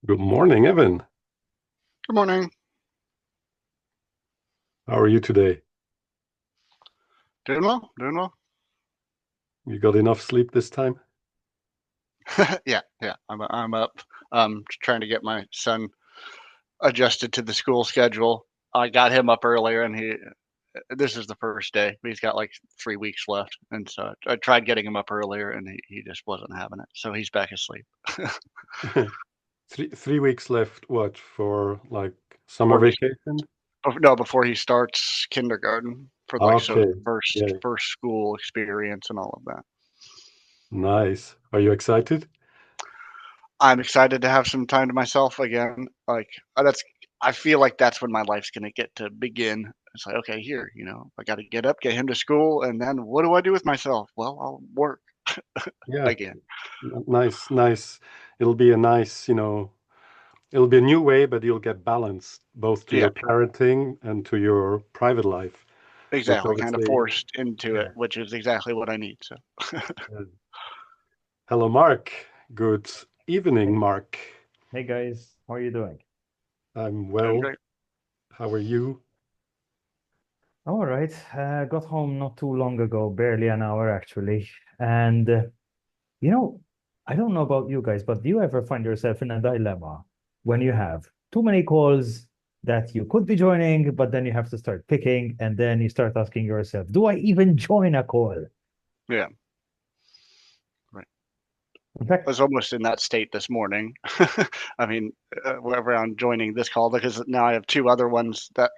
Good morning, Evan. Good morning. How are you today? Doing well. Doing well. You got enough sleep this time? Yeah. I'm up. Trying to get my son adjusted to the school schedule. I got him up earlier, and he. This is the first day. He's got like 3 weeks left, and so I tried getting him up earlier, and he just wasn't having it. So he's back asleep. Three weeks left, what, for like summer Before he, vacation? no, before he starts kindergarten for like so Okay. first Yeah. first school experience and all of that. Nice. Are you excited? I'm excited to have some time to myself again. Like that's I feel like that's when my life's gonna get to begin. It's like, okay, here, I got to get up, get him to school, and then what do I do with myself? Well, I'll work Yeah. again. Nice, nice. It'll be a nice, it'll be a new way, but you'll get balance both to Yeah, your parenting and to your private life, which exactly. Kind of obviously, forced into it, yeah. which is exactly what I need. So Yeah. Hello, Mark. Good evening, Hey, Mark. hey guys, how are you doing? I'm doing well. great. How are you? All right. Got home not too long ago, barely an hour actually. And you know, I don't know about you guys, but do you ever find yourself in a dilemma when you have too many calls that you could be joining, but then you have to start picking, and then you start asking yourself, do I even join a call? Yeah, right. In I fact, was almost in that state this morning. I mean, around joining this call because now I have two other ones that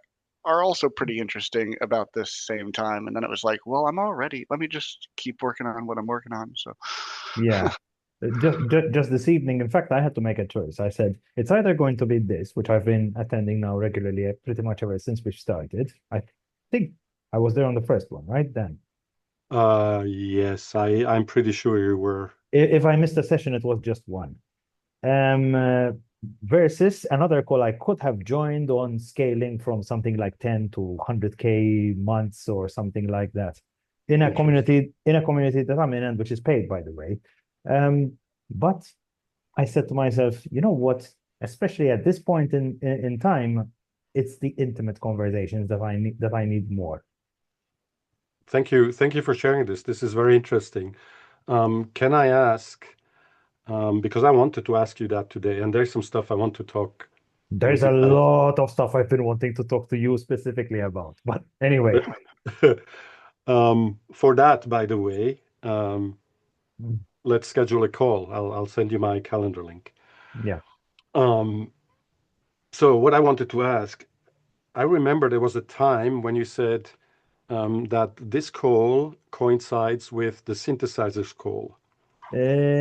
are also pretty interesting about this same time. And then it was like, well, I'm all ready. Let me just keep working on what I'm working on. So, yeah. Just this evening, in fact, I had to make a choice. I said it's either going to be this, which I've been attending now regularly, pretty much ever since we started. I think I was there on the first one, right? Then, Yes, I'm pretty sure you were. if I missed a session, it was just one. Um, uh, Versus another call I could have joined on scaling from something like 10 to 100K months or something like that Interesting. in a community that I'm in, and which is paid, by the way. But I said to myself, you know what? Especially at this point in time, it's the intimate conversations that I need more. Thank you. Thank you for sharing this. This is very interesting. Can I ask, because I wanted to ask you that today, and there's some stuff I want to talk There's with a you guys. lot of stuff I've been wanting to talk to you specifically about. But anyway, For that, by the way, mm, let's schedule a call. I'll send you my calendar link. yeah. Um, so what I wanted to ask, I remember there was a time when you said that this call coincides with the synthesizer's call.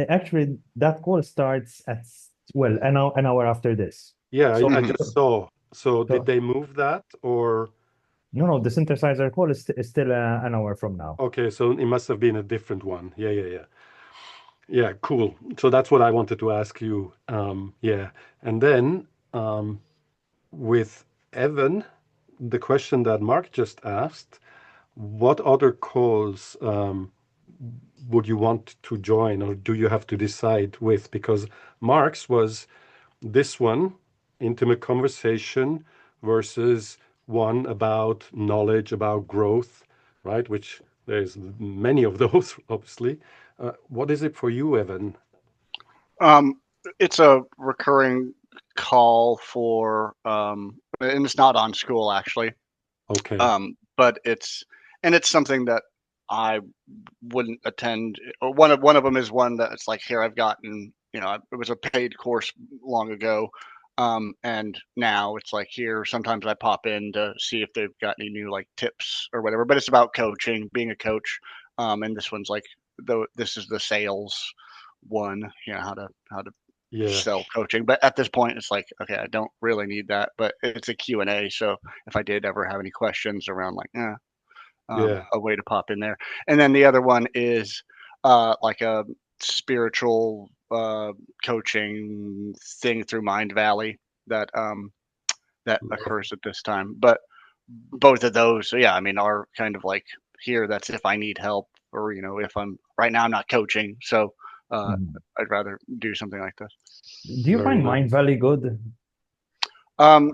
Actually, that call starts at, well, an hour after this. Yeah, I So, mhm. just saw. So did so they move that or no, the synthesizer call is still an hour from now. okay, so it must have been a different one. Yeah, yeah, yeah. Yeah, cool. So that's what I wanted to ask you. Yeah. And then with Evan, the question that Mark just asked, what other calls would you want to join or do you have to decide with? Because Mark's was this one, intimate conversation versus one about knowledge, about growth, right? Which there's many of those, obviously. What is it for you, Evan? um, it's a recurring call and it's not on school actually. Okay. But it's something that I wouldn't attend. Or one of them is one that it's like here I've gotten it was a paid course long ago, and now it's like here sometimes I pop in to see if they've got any new like tips or whatever. But it's about coaching, being a coach, and this one's like though this is the sales one, how to Yeah. sell coaching. But at this point, it's like okay, I don't really need that, but it's a Q and A. So if I did ever have any questions around like Yeah. a way to pop in there. And then the other one is like a spiritual coaching thing through Mind Valley that occurs at this time. But both of those, so yeah, I mean, are kind of like here. That's if I need help, or if I'm right now I'm not coaching, so Mhm. I'd rather do something like this. Do you Very find nice. Mind Valley good? Um,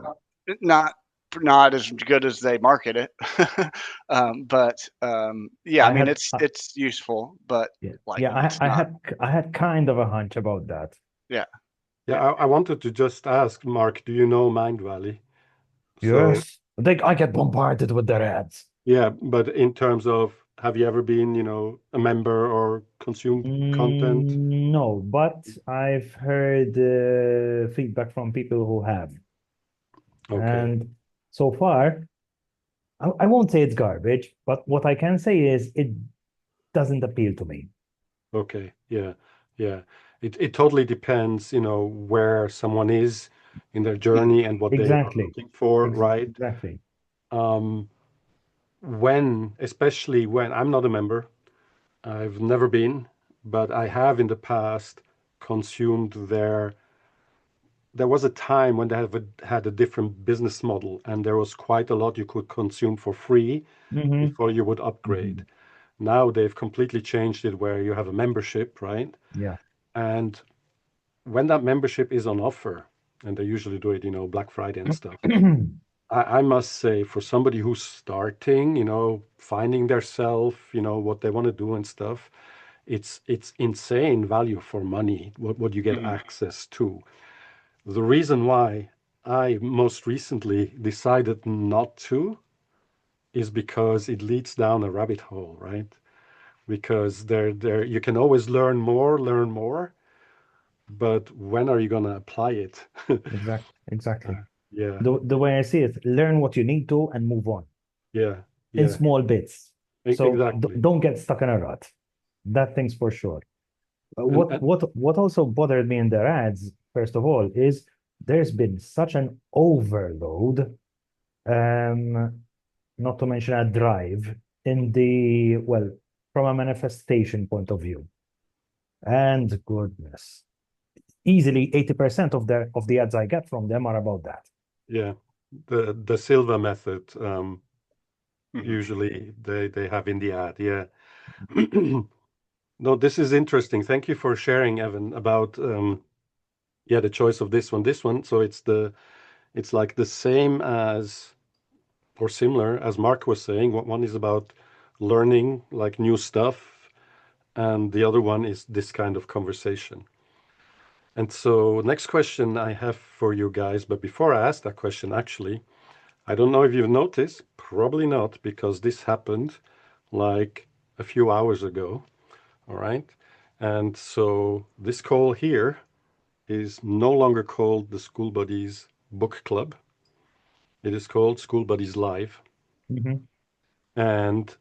not not as good as they market it, but yeah, I I mean had, it's useful, but yeah, like yeah, it's not. I had kind of a hunch about that. Yeah, Yeah, I wanted to just ask Mark, do you know Mind Valley? So Yes, I get bombarded with their ads. yeah, but in terms of have you ever been, a member or consumed content? No, but I've heard feedback from people who have, Okay, and so far, I won't say it's garbage, but what I can say is it doesn't appeal to me. okay, yeah, yeah. It totally depends, where someone is in their mhm, journey and what they are Exactly. looking for, right? Exactly. Um, especially when I'm not a member, I've never been, but I have in the past consumed there was a time when they had a different business model, and there was quite a lot you could consume for free Hmm. before you would upgrade. Hmm. Now they've completely changed it where you have a membership, right? Yeah. And when that membership is on offer, and they usually do it, Black Friday and stuff, I must say, for somebody who's starting, finding their self, what they want to do and stuff, it's insane value for money, what you get mhm, access to. The reason why I most recently decided not to is because it leads down a rabbit hole, right? Because there you can always learn more, but when are you gonna apply it? Exactly. Yeah, The way I see it, learn what you need to and move on yeah, in yeah, small bits. So exactly. don't get stuck in a rut. That thing's for sure. And What also bothered me in their ads, first of all, is there's been such an overload, um, not to mention a drive in from a manifestation point of view. And goodness, easily 80% of the ads I get from them are about that. yeah, the Silva method, mhm. usually they have in the ad. Yeah. No, this is interesting. Thank you for sharing, Evan, about yeah, the choice of this one. This one, so it's like the same as or similar as Mark was saying. One is about learning like new stuff, and the other one is this kind of conversation. And so, next question I have for you guys, but before I ask that question, actually, I don't know if you've noticed, probably not, because this happened like a few hours ago. All right. And so, this call here is no longer called the Skool Buddies Book Club. It is called Skool Buddies Live. Mhm. And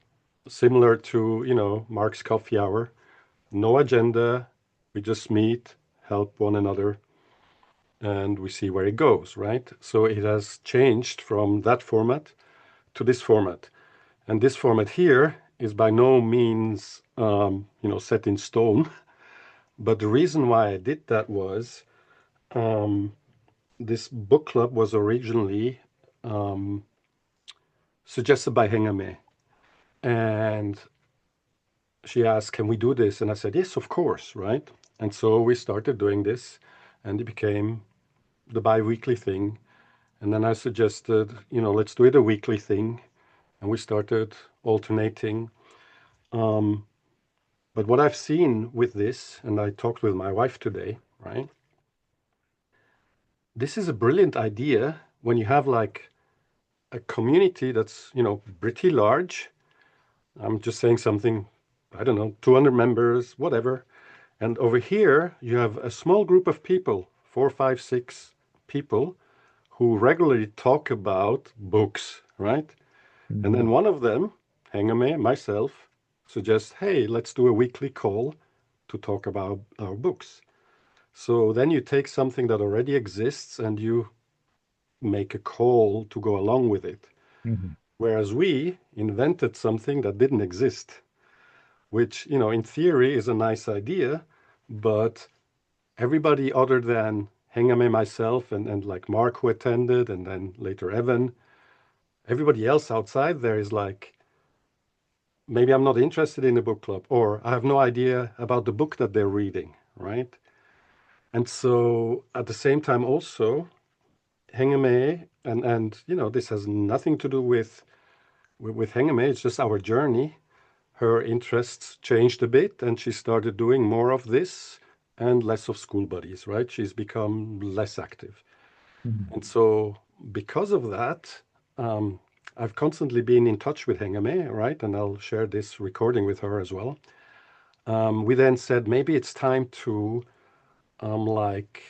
similar to, Mark's coffee hour, no agenda. We just meet, help one another, and we see where it goes, right? So it has changed from that format to this format. And this format here is by no means, set in stone. But the reason why I did that was um, this book club was originally um, suggested by Hengame. And she asked, "Can we do this?" And I said, "Yes, of course," right? And so we started doing this, and it became the bi-weekly thing. And then I suggested, let's do it a weekly thing, and we started alternating. Um, but what I've seen with this, and I talked with my wife today, right? This is a brilliant idea when you have like a community that's, pretty large. I'm just saying something, I don't know, 200 members, whatever. And over here, you have a small group of people, four, five, six people, who regularly talk about books, right? And then Mhm. one of them, Hengame, myself, suggests, hey, let's do a weekly call to talk about our books. So then you take something that already exists and you make a call to go along with it. Mhm. Whereas we invented something that didn't exist, which, in theory is a nice idea, but everybody other than Hengame, myself, and like Mark who attended, and then later Evan, everybody else outside there is like maybe I'm not interested in a book club, or I have no idea about the book that they're reading, right? And so at the same time also, Hengame, and this has nothing to do with Hengame, it's just our journey. Her interests changed a bit, and she started doing more of this and less of Skool Buddies, right? She's become less active. Mhm. And so because of that, I've constantly been in touch with Hengame, right? And I'll share this recording with her as well. We then said maybe it's time to like,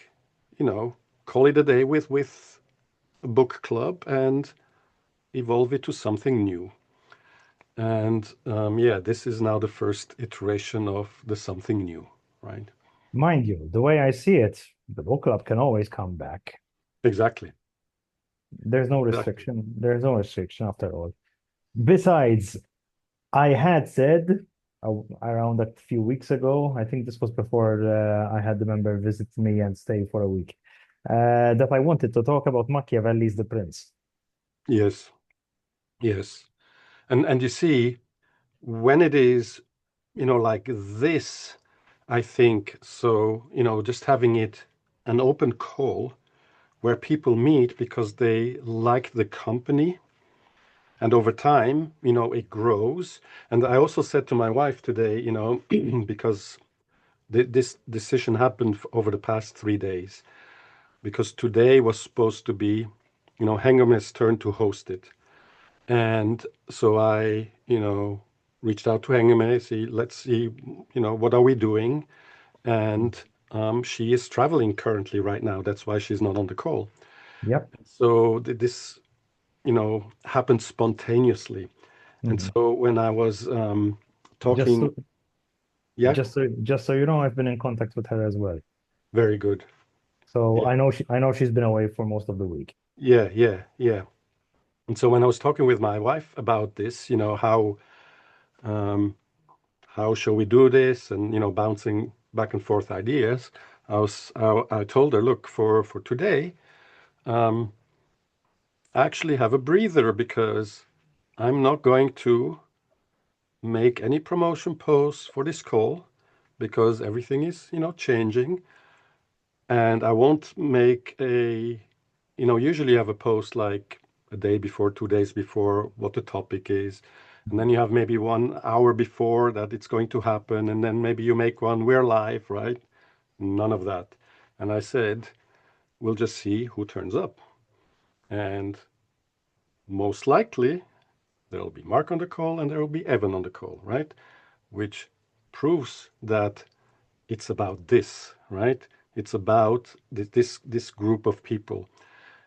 call it a day with a book club and evolve it to something new. And yeah, this is now the first iteration of the something new, right? Mind you, the way I see it, the book club can always come back. Exactly. There's no Exactly. restriction. There's no restriction after all. Besides, I had said around a few weeks ago, I think this was before I had the member visit me and stay for a week, that I wanted to talk about Machiavelli's The Prince. Yes. Yes. And you see, when it is, like this, I think so, just having it an open call where people meet because they like the company. And over time, it grows. And I also said to my wife today, because this decision happened over the past 3 days, because today was supposed to be, Hengame's turn to host it. And so I, reached out to Hengame, let's see, what are we doing? And she is traveling currently right now. That's why she's not on the call. Yep. So this, happened spontaneously. And Mhm. so when I was Just talking, so, yeah, just so you know, I've been in contact with her as well. very good. So Yeah, I know she's been away for most of the week. yeah, yeah, yeah. And so when I was talking with my wife about this, um, how shall we do this, and bouncing back and forth ideas, I told her, look, for today, um, I actually have a breather because I'm not going to make any promotion posts for this call because everything is changing, and I won't make usually you have a post like a day before, 2 days before, what the topic is. And then you have maybe 1 hour before that it's going to happen. And then maybe you make one, we're live, right? None of that. And I said, we'll just see who turns up. And most likely there'll be Mark on the call and there will be Evan on the call, right? Which proves that it's about this, right? It's about this group of people.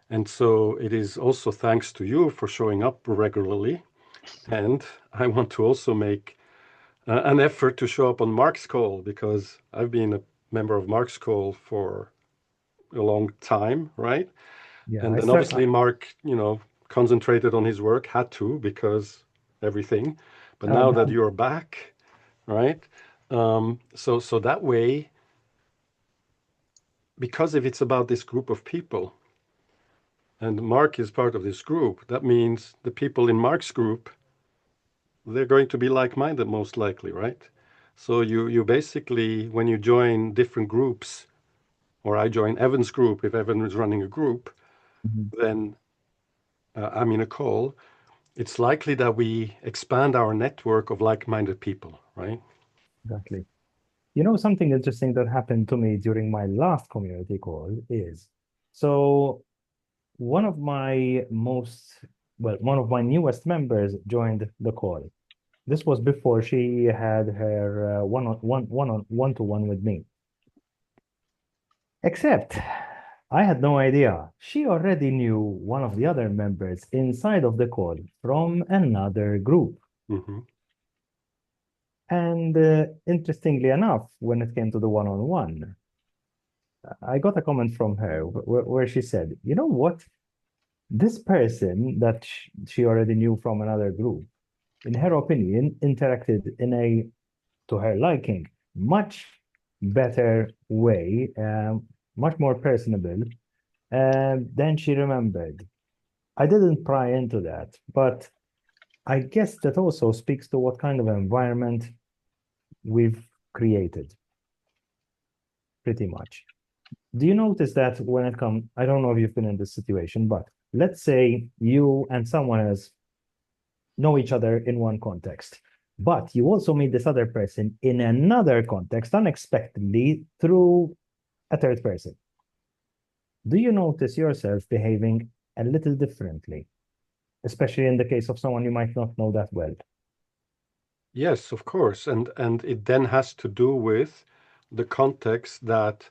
And so it is also thanks to you for showing up regularly. And I want to also make an effort to show up on Mark's call because I've been a member of Mark's call for a long time, right? Yeah, And I then start. obviously Mark, concentrated on his work, had to because everything. But now that you're back, right? So that way, because if it's about this group of people, and Mark is part of this group, that means the people in Mark's group, they're going to be like-minded most likely, right? So you basically, when you join different groups, or I join Evan's group, if Evan is running a group, Mhm. then I'm in a call, it's likely that we expand our network of like-minded people, right? Exactly. You know, something interesting that happened to me during my last community call is so one of my newest members joined the call. This was before she had her one-to-one with me. Except I had no idea. She already knew one of the other members inside of the call from another group. Hmm. And interestingly enough, when it came to the one-on-one, I got a comment from her where she said, you know what? This person that she already knew from another group, in her opinion, interacted in a, to her liking, much better way, much more personable than she remembered. I didn't pry into that, but I guess that also speaks to what kind of environment we've created, pretty much. Do you notice that when it comes, I don't know if you've been in this situation, but let's say you and someone else know each other in one context, but you also meet this other person in another context unexpectedly through a third person. Do you notice yourself behaving a little differently, especially in the case of someone you might not know that well? Yes, of course. And it then has to do with the context that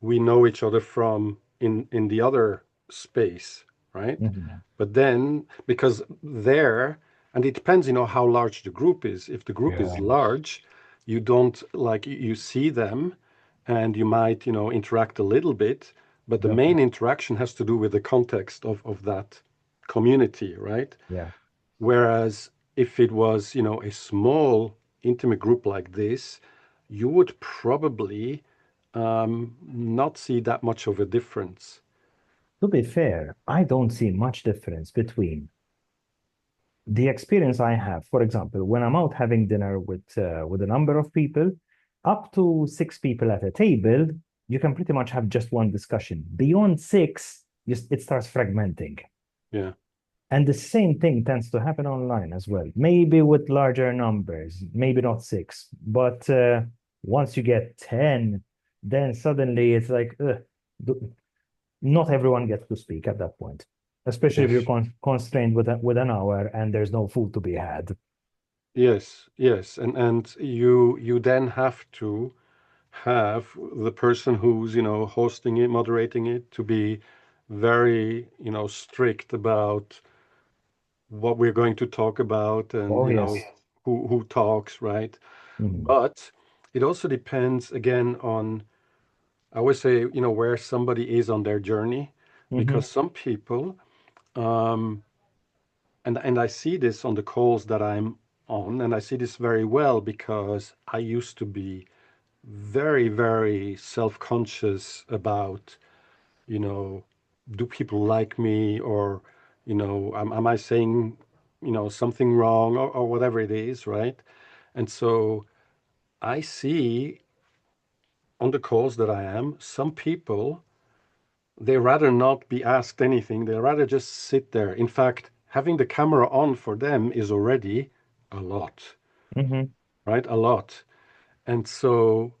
we know each other from in the other space, right? Mhm. But then because there, and it depends, how large the group is. If the group is Yeah, large, you don't like you see them and you might, interact a little bit, but the definitely. main interaction has to do with the context of that community, right? Yeah. Whereas if it was, a small, intimate group like this, you would probably not see that much of a difference. To be fair, I don't see much difference between the experience I have, for example, when I'm out having dinner with a number of people, up to six people at a table, you can pretty much have just one discussion. Beyond six, it starts fragmenting. Yeah. And the same thing tends to happen online as well. Maybe with larger numbers, maybe not six, but once you get 10, then suddenly it's like, not everyone gets to speak at that point, especially if you're Yes. constrained with an hour and there's no food to be had. Yes. Yes. And you then have to have the person who's, hosting it, moderating it, to be very, strict about what we're going to talk about and, Oh, yes. who talks, right? Mhm. But it also depends again on, I always say, where somebody is on their journey, Mhm. because some people, um, and I see this on the calls that I'm on, and I see this very well because I used to be very, very self-conscious about, you know, do people like me, or, am I saying, something wrong, or whatever it is, right? And so I see on the calls that I am, some people, they rather not be asked anything. They rather just sit there. In fact, having the camera on for them is already a lot, Mhm. right? A lot. And so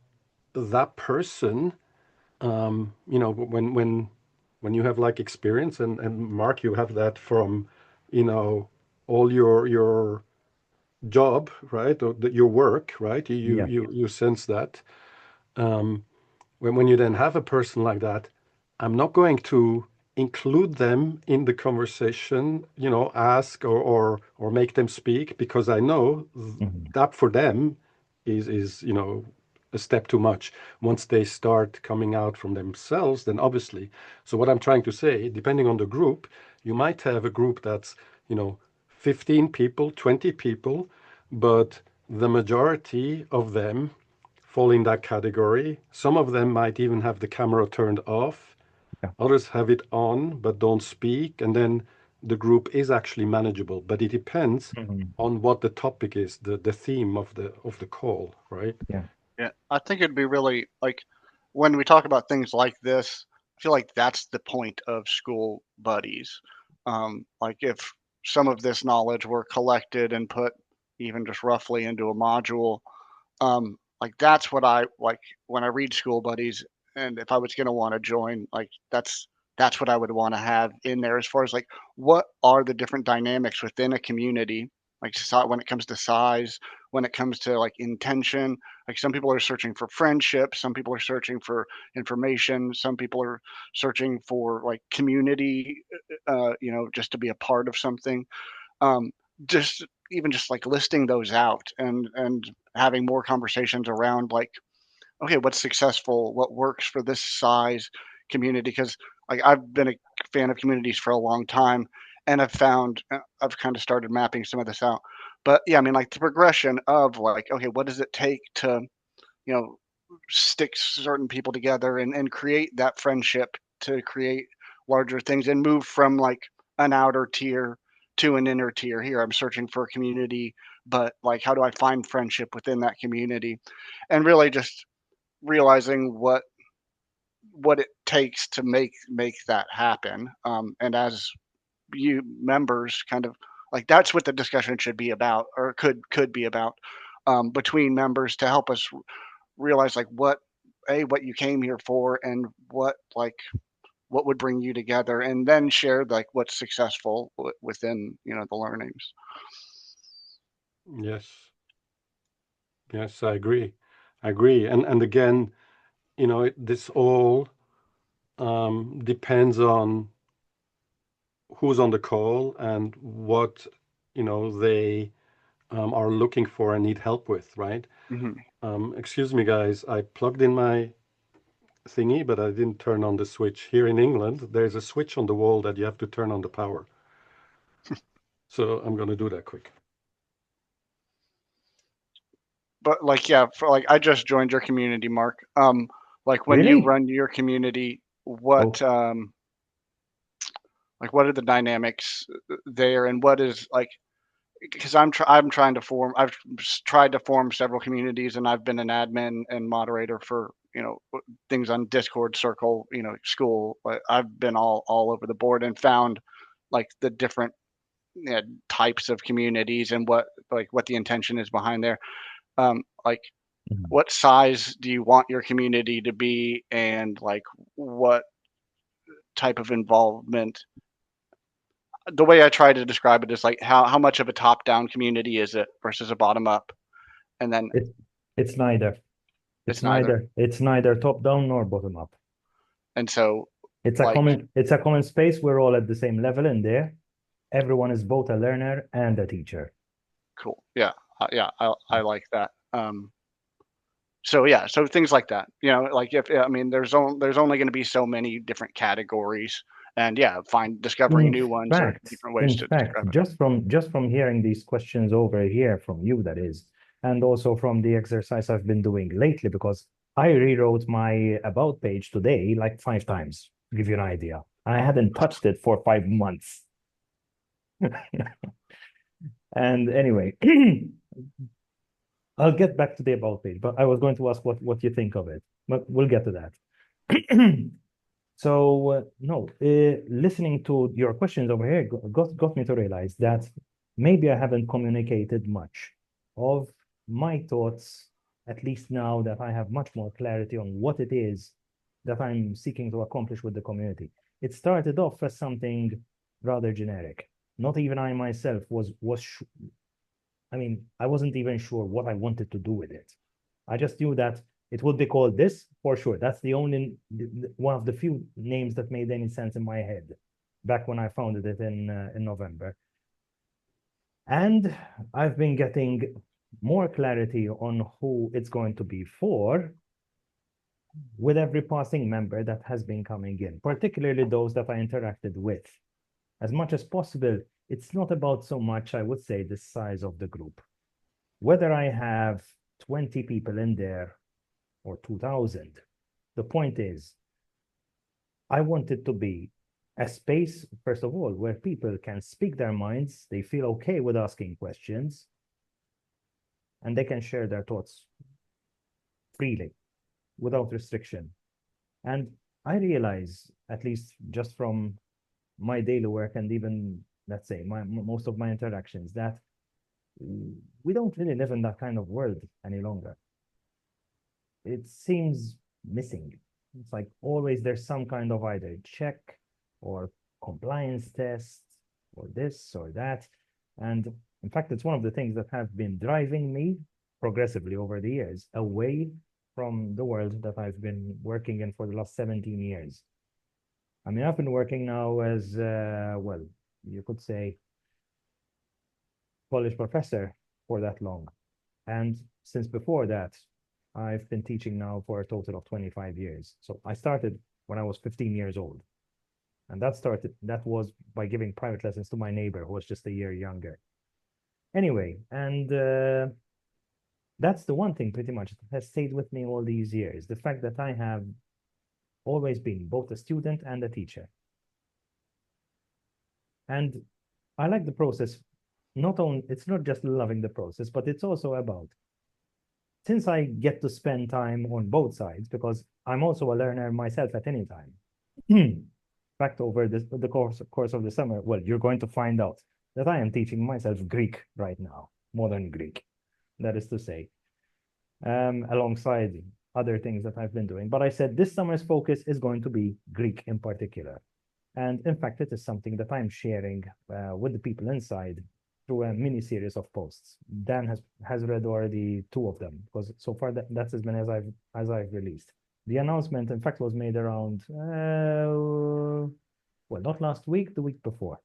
that person, when you have like experience, and Mark, you have that from, all your job, right? Or your work, right? You Yeah. you you sense that. Um, when you then have a person like that, I'm not going to include them in the conversation, ask or make them speak, because I know Mhm. that for them is a step too much. Once they start coming out from themselves, then obviously. So what I'm trying to say, depending on the group, you might have a group that's, 15 people, 20 people, but the majority of them fall in that category. Some of them might even have the camera turned off. Yeah. Others have it on but don't speak. And then the group is actually manageable. But it depends Mhm. on what the topic is, the theme of the call, right? Yeah. Yeah, I think it'd be really like when we talk about things like this, I feel like that's the point of school buddies. Like if some of this knowledge were collected and put even just roughly into a module, like that's what I like when I read School Buddies, and if I was going to want to join, like that's what I would want to have in there as far as like what are the different dynamics within a community, like when it comes to size, when it comes to like intention. Like some people are searching for friendship, some people are searching for information, some people are searching for like community, just to be a part of something. um, just even just like listing those out and having more conversations around like, okay, what's successful, what works for this size community, because like I've been a fan of communities for a long time, and I've found I've kind of started mapping some of this out. But yeah, I mean, like the progression of like, okay, what does it take to, you know stick certain people together and create that friendship to create larger things and move from like an outer tier to an inner tier. Here, I'm searching for a community, but like, how do I find friendship within that community? And really just realizing what it takes to make that happen. And as you members kind of like that's what the discussion should be about, or could be about, between members to help us realize like what you came here for, and what would bring you together, and then share like what's successful within the learnings. Yes. Yes, I agree. I agree. And again, this all depends on who's on the call and what they are looking for and need help with, right? Hmm. Excuse me, guys. I plugged in my thingy, but I didn't turn on the switch. Here in England, there's a switch on the wall that you have to turn on the power. So I'm going to do that quick. But like, yeah, for like, I just joined your community, Mark. Like when you Really? run your community, Oh, like what are the dynamics there, and what is like, because I'm trying to form. Tried to form several communities, and I've been an admin and moderator for things on Discord, Circle, School. I've been all over the board and found like the different types of communities, and what the intention is behind there. Like, mhm. what size do you want your community to be, and like what type of involvement? The way I try to describe it is like how much of a top down community is it versus a bottom up, and then It, it's neither. it's neither. It's neither top down nor bottom up. And so like, It's a common space. We're all at the same level in there. Everyone is both a learner and a teacher. cool, yeah, yeah, I like that. So yeah, so things like that, like, if I mean, there's only going to be so many different categories, and yeah, discovering In new ones or fact, different ways to describe it. just from hearing these questions over here from you, that is, and also from the exercise I've been doing lately, because I rewrote my about page today like 5 times, to give you an idea. I hadn't touched it for 5 months. And anyway, I'll get back to the about page, but I was going to ask what you think of it, but we'll get to that. So no, listening to your questions over here got me to realize that maybe I haven't communicated much of my thoughts, at least now that I have much more clarity on what it is that I'm seeking to accomplish with the community. It started off as something rather generic. Not even I myself I mean, I wasn't even sure what I wanted to do with it. I just knew that it would be called this for sure. That's the only one of the few names that made any sense in my head back when I founded it in November. And I've been getting more clarity on who it's going to be for with every passing member that has been coming in, particularly those that I interacted with. As much as possible, it's not about so much, I would say, the size of the group. Whether I have 20 people in there or 2,000, the point is, I want it to be a space, first of all, where people can speak their minds, they feel okay with asking questions, and they can share their thoughts freely without restriction. And I realize, at least just from my daily work and even, let's say, most of my interactions, that we don't really live in that kind of world any longer. It seems missing. It's like always there's some kind of either check or compliance test or this or that. And in fact, it's one of the things that have been driving me progressively over the years away from the world that I've been working in for the last 17 years. I mean, I've been working now as, well, you could say, college professor for that long. And since before that, I've been teaching now for a total of 25 years. So I started when I was 15 years old. And that was by giving private lessons to my neighbor who was just a year younger. Anyway, and that's the one thing pretty much that has stayed with me all these years. The fact that I have always been both a student and a teacher. And I like the process. Not only, it's not just loving the process, but it's also about, since I get to spend time on both sides, because I'm also a learner myself at any time. In fact, over the course of the summer, well, you're going to find out that I am teaching myself Greek right now, modern Greek, that is to say, alongside other things that I've been doing. But I said this summer's focus is going to be Greek in particular. And in fact, it is something that I'm sharing with the people inside through a mini series of posts. Dan has read already 2 of them, because so far that's as many as I've released. The announcement, in fact, was made around well, not last week, the week before.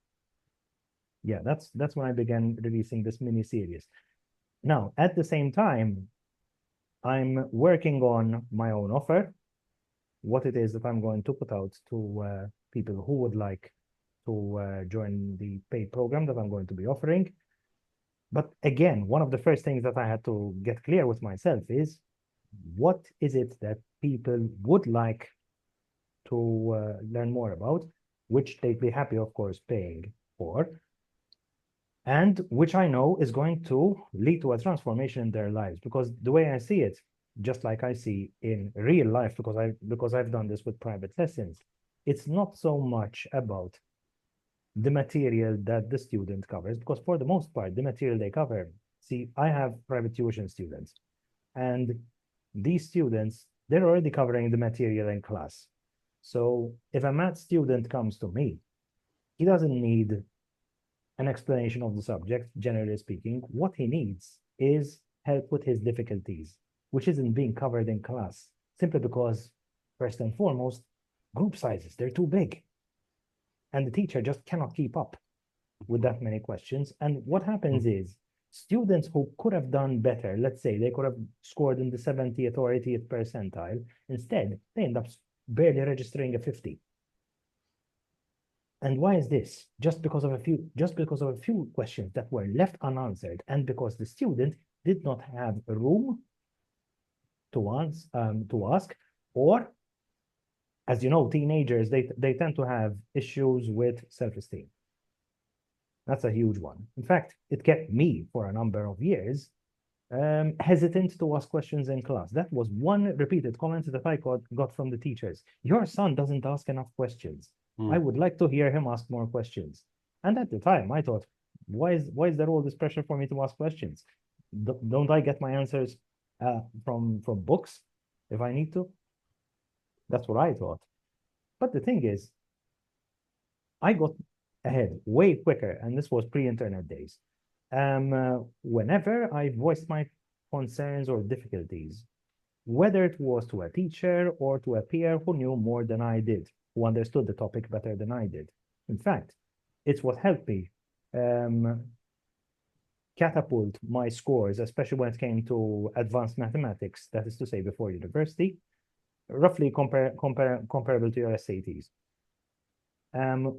Yeah, that's when I began releasing this mini series. Now, at the same time, I'm working on my own offer, what it is that I'm going to put out to people who would like to join the paid program that I'm going to be offering. But again, one of the first things that I had to get clear with myself is, what is it that people would like to learn more about, which they'd be happy, of course, paying for, and which I know is going to lead to a transformation in their lives. Because the way I see it, just like I see in real life, because I've done this with private lessons, it's not so much about the material that the student covers, because for the most part, the material they cover, see, I have private tuition students, and these students, they're already covering the material in class. So if a math student comes to me, he doesn't need an explanation of the subject, generally speaking. What he needs is help with his difficulties, which isn't being covered in class, simply because, first and foremost, group sizes, they're too big. And the teacher just cannot keep up with that many questions. And what happens is, students who could have done better, let's say they could have scored in the 70th or 80th percentile, instead, they end up barely registering a 50. And why is this? Just because of a few questions that were left unanswered, and because the student did not have room to ask, or, as you know, teenagers, they tend to have issues with self-esteem. That's a huge one. In fact, it kept me for a number of years hesitant to ask questions in class. That was one repeated comment that I got from the teachers. Your son doesn't ask enough questions. I would like to hear him ask more questions. And at the time, I thought, why is there all this pressure for me to ask questions? Don't I get my answers from books if I need to? That's what I thought. But the thing is, I got ahead way quicker, and this was pre-internet days. Whenever I voiced my concerns or difficulties, whether it was to a teacher or to a peer who knew more than I did, who understood the topic better than I did. In fact, it's what helped me catapult my scores, especially when it came to advanced mathematics, that is to say, before university, roughly comparable to your SATs.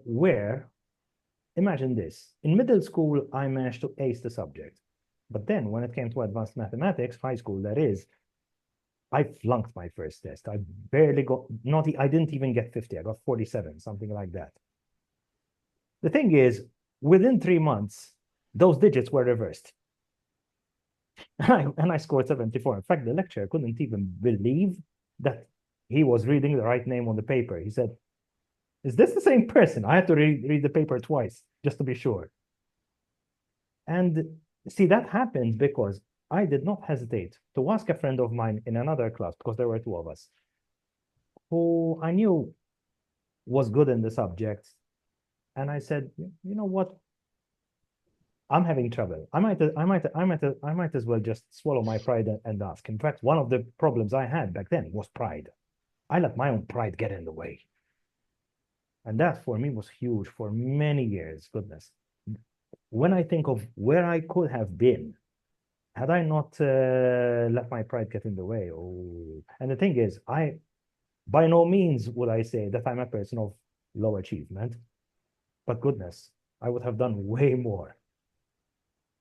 Where, imagine this, in middle school, I managed to ace the subject. But then when it came to advanced mathematics, high school that is, I flunked my first test. I barely got, I didn't even get 50. I got 47, something like that. The thing is, within 3 months, those digits were reversed. And I scored 74. In fact, the lecturer couldn't even believe that he was reading the right name on the paper. He said, is this the same person? I had to read the paper twice just to be sure. And see, that happened because I did not hesitate to ask a friend of mine in another class, because there were 2 of us, who I knew was good in the subject. And I said, you know what? I'm having trouble. I might as well just swallow my pride and ask. In fact, one of the problems I had back then was pride. I let my own pride get in the way. And that for me was huge for many years, goodness. When I think of where I could have been, had I not let my pride get in the way. Oh. And the thing is, by no means would I say that I'm a person of low achievement, but goodness, I would have done way more.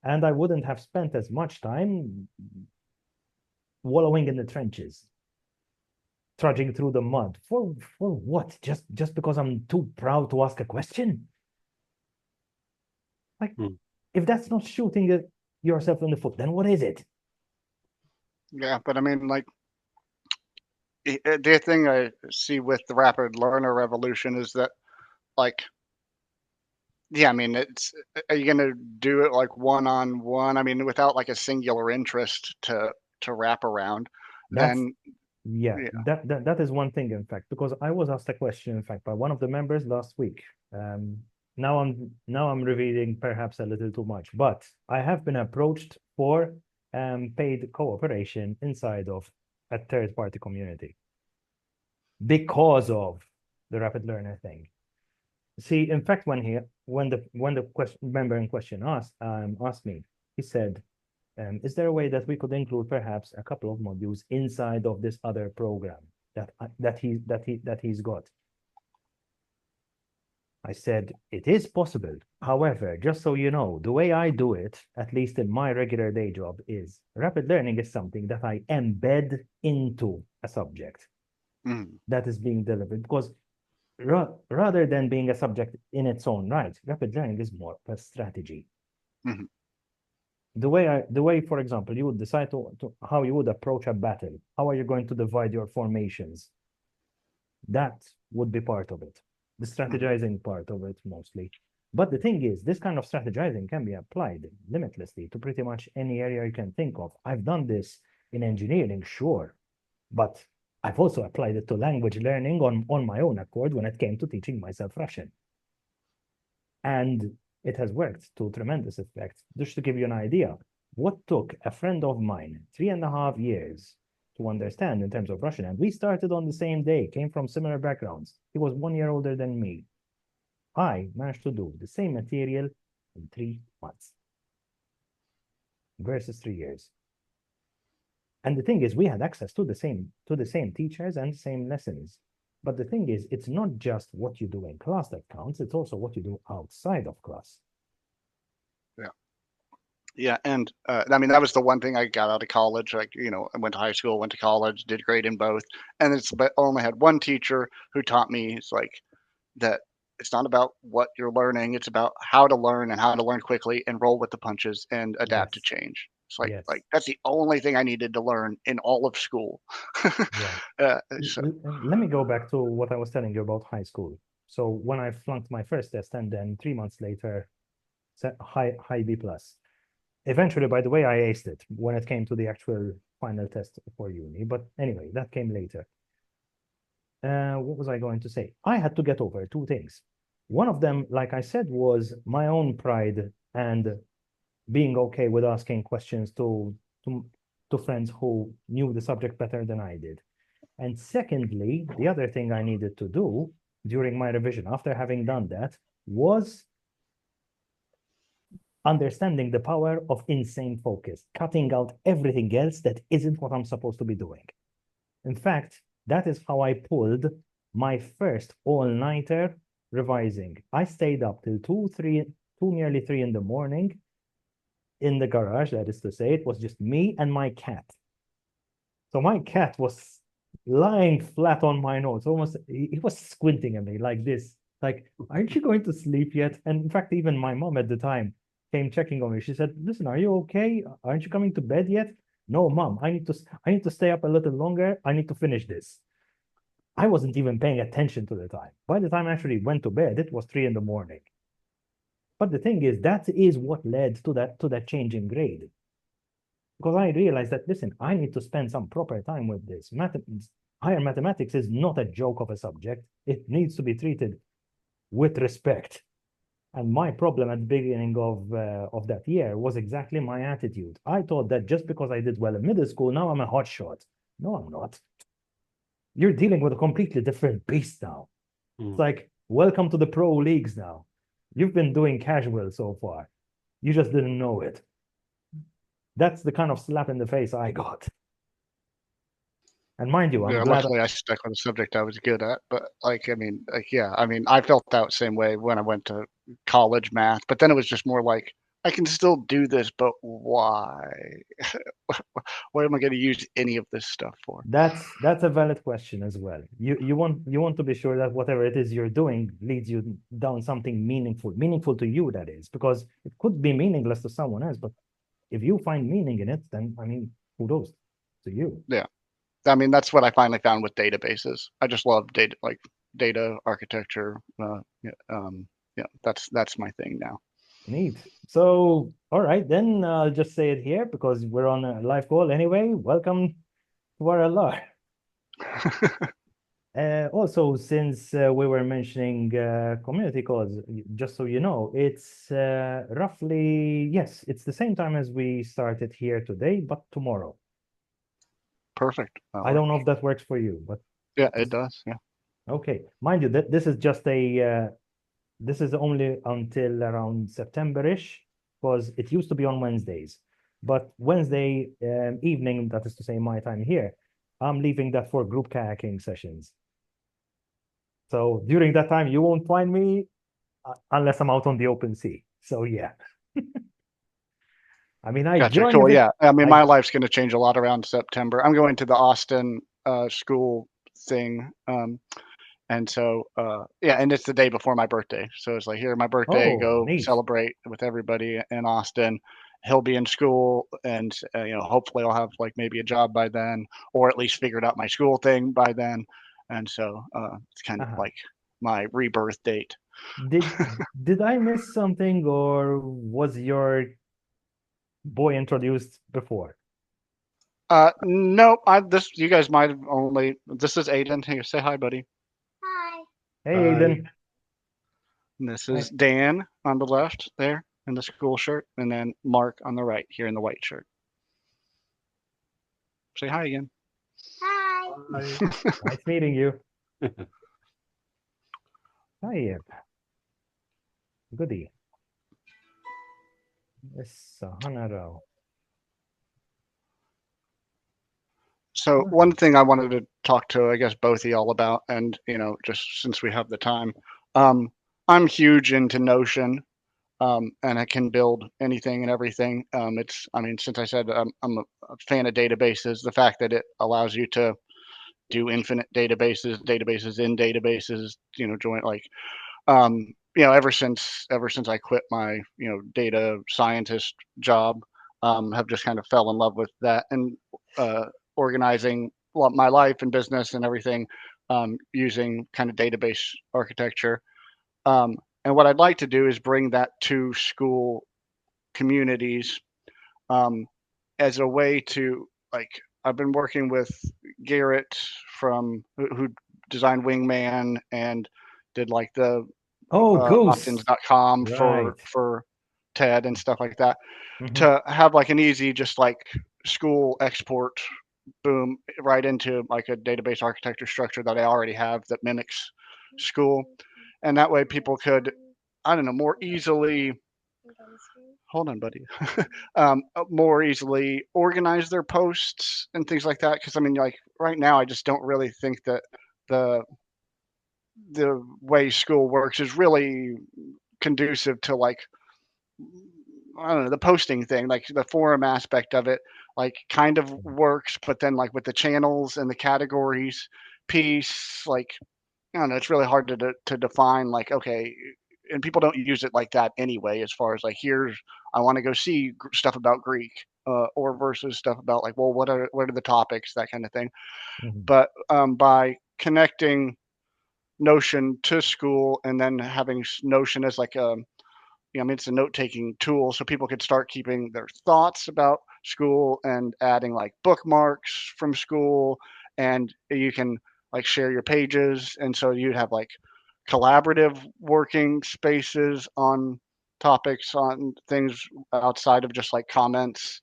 And I wouldn't have spent as much time wallowing in the trenches, trudging through the mud. For what? Just because I'm too proud to ask a question? Like, Mm. if that's not shooting yourself in the foot, then what is it? Yeah, but I mean, like, the thing I see with the rapid learner revolution is that, like, yeah, I mean, are you gonna do it like one on one? I mean, without like a singular interest to wrap around, That's then Yeah, yeah. that is one thing, in fact, because I was asked a question, in fact, by one of the members last week. Now I'm revealing perhaps a little too much, but I have been approached for paid cooperation inside of a third-party community because of the rapid learner thing. See, in fact, when the member in question asked me, he said, is there a way that we could include perhaps a couple of modules inside of this other program that he's got? I said, it is possible. However, just so you know, the way I do it, at least in my regular day job, is rapid learning is something that I embed into a subject Mm, that is being delivered. Because rather than being a subject in its own right, rapid learning is more of a strategy. mhm. The way, for example, you would decide how you would approach a battle. How are you going to divide your formations? That would be part of it, the strategizing part of it mostly. But the thing is, this kind of strategizing can be applied limitlessly to pretty much any area you can think of. I've done this in engineering, sure, but I've also applied it to language learning on my own accord when it came to teaching myself Russian. And it has worked to tremendous effect. Just to give you an idea, what took a friend of mine 3.5 years to understand in terms of Russian, and we started on the same day, came from similar backgrounds. He was 1 year older than me. I managed to do the same material in 3 months versus 3 years. And the thing is, we had access to the same teachers and same lessons. But the thing is, it's not just what you do in class that counts, it's also what you do outside of class. Yeah. Yeah, and I mean that was the one thing I got out of college. Like, I went to high school, went to college, did great in both, and but only had one teacher who taught me. It's like that. It's not about what you're learning; it's about how to learn and how to learn quickly and roll with the punches and adapt to Yes, change. It's like yes, that's the only thing I needed to learn in all of school. yeah. So Let me go back to what I was telling you about high school. So when I flunked my first test and then 3 months later, high B plus. Eventually, by the way, I aced it when it came to the actual final test for uni. But anyway, that came later. What was I going to say? I had to get over two things. One of them, like I said, was my own pride and being okay with asking questions to, to friends who knew the subject better than I did. And secondly, the other thing I needed to do during my revision, after having done that, was understanding the power of insane focus, cutting out everything else that isn't what I'm supposed to be doing. In fact, that is how I pulled my first all-nighter revising. I stayed up till 2, nearly 3 in the morning in the garage. That is to say, it was just me and my cat. So my cat was lying flat on my nose, almost, he was squinting at me like this, like, aren't you going to sleep yet? And in fact, even my mom at the time came checking on me. She said, listen, are you okay? Aren't you coming to bed yet? No, mom, I need to stay up a little longer. I need to finish this. I wasn't even paying attention to the time. By the time I actually went to bed, it was 3 in the morning. But the thing is, that is what led to that change in grade. Because I realized that, listen, I need to spend some proper time with this. Higher mathematics is not a joke of a subject. It needs to be treated with respect. And my problem at the beginning of that year was exactly my attitude. I thought that just because I did well in middle school, now I'm a hot shot. No, I'm not. You're dealing with a completely different beast now. It's like, welcome to the pro leagues now. You've been doing casual so far. You just didn't know it. That's the kind of slap in the face I got. And mind you, I'm yeah, glad. luckily I stuck with a subject I was good at. But yeah, I mean, I felt that same way when I went to college math. But then it was just more like I can still do this, but why? What am I going to use any of this stuff for? That's a valid question as well. You want to be sure that whatever it is you're doing leads you down something meaningful to you, that is, because it could be meaningless to someone else, but if you find meaning in it, then I mean, kudos to you. Yeah. I mean, that's what I finally found with databases. I just love data architecture. Yeah, that's my thing now. Neat. So, all right, then I'll just say it here because we're on a live call anyway. Welcome to our alarm. Also, since we were mentioning community calls, just so you know, it's roughly, yes, it's the same time as we started here today, but tomorrow. Perfect. I don't know if that works for you, but Yeah, it does. Yeah. okay. Mind you, that this is just this is only until around September-ish, because it used to be on Wednesdays. But Wednesday evening, that is to say my time here, I'm leaving that for group kayaking sessions. So during that time, you won't find me unless I'm out on the open sea. So yeah. I mean, I Gotcha. joined Cool. it. Yeah. I mean, my life's going to change a lot around September. I'm going to the Austin school thing. And so, yeah, and it's the day before my birthday. So it's like, here, my birthday, Oh, go neat. celebrate with everybody in Austin. He'll be in school, and hopefully I'll have like maybe a job by then, or at least figured out my school thing by then. And so it's kind of like my rebirth date. Did I miss something, or was your boy introduced before? No, you guys might have only. This is Aiden. Here, say hi, buddy. Hi. Hey, Hi. Aiden. And this is Dan on the left there in the school shirt, and then Mark on the right here in the white shirt. Say hi again. Hi. Hi. Nice meeting you. Hi, goody. Yes, Hanaro. So one thing I wanted to talk to, I guess, both of y'all about, and just since we have the time, I'm huge into Notion, and I can build anything and everything. I mean, since I said I'm a fan of databases, the fact that it allows you to do infinite databases in databases, join ever since I quit my data scientist job, have just kind of fell in love with that and organizing my life and business and everything using kind of database architecture. And what I'd like to do is bring that to school communities as a way to I've been working with Garrett from who designed Wingman and did like the Goose. options.com Right. for TED and stuff like that, Mhm. to have like an easy just like school export, boom, right into like a database architecture structure that I already have that mimics school. And that way people could, I don't know, more easily, hold on, buddy, more easily organize their posts and things like that. Because I mean, like right now, I just don't really think that the way school works is really conducive to like, I don't know, the posting thing, like the forum aspect of it, like kind of works, but then like with the channels and the categories piece, like I don't know, it's really hard to define like, okay, and people don't use it like that anyway, as far as like, here's, I want to go see stuff about Greek, or versus stuff about like, well, what are the topics, that kind of thing. Mhm. But by connecting Notion to school and then having Notion as like I mean, it's a note-taking tool, so people could start keeping their thoughts about school and adding like bookmarks from school, and you can like share your pages, and so you'd have like collaborative working spaces on topics, on things outside of just like comments.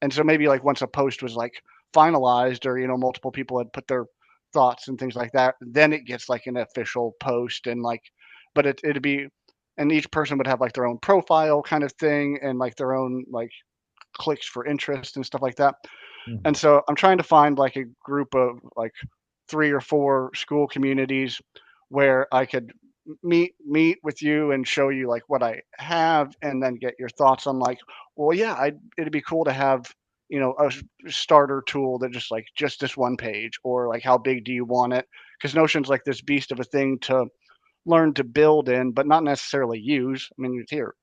And so maybe like once a post was like finalized, or multiple people had put their thoughts and things like that, then it gets like an official post, and like, but it'd be, and each person would have like their own profile kind of thing, and like their own like clicks for interest and stuff like that. Mhm. And so I'm trying to find like a group of like 3 or 4 school communities where I could meet with you and show you like what I have, and then get your thoughts on like, well, yeah, it'd be cool to have, you know, a starter tool that just this one page, or like how big do you want it? Because Notion's like this beast of a thing to learn to build in, but not necessarily use. I mean, here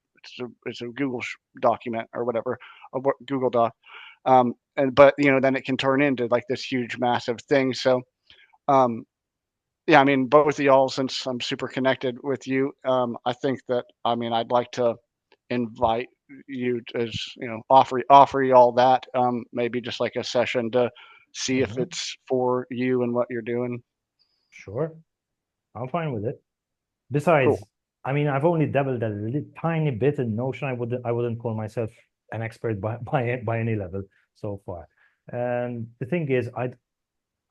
it's a Google document or whatever, a Google Doc, and but you know, then it can turn into like this huge, massive thing. So, um, yeah, I mean, both of y'all, since I'm super connected with you, I think that, I mean, I'd like to invite you to, as you know, offer you all that, maybe just like a session to see if Mhm. it's for you and what you're doing. Sure, I'm fine with it. Cool. Besides, I mean, I've only dabbled a tiny bit in Notion. I wouldn't call myself an expert by any level so far. And the thing is,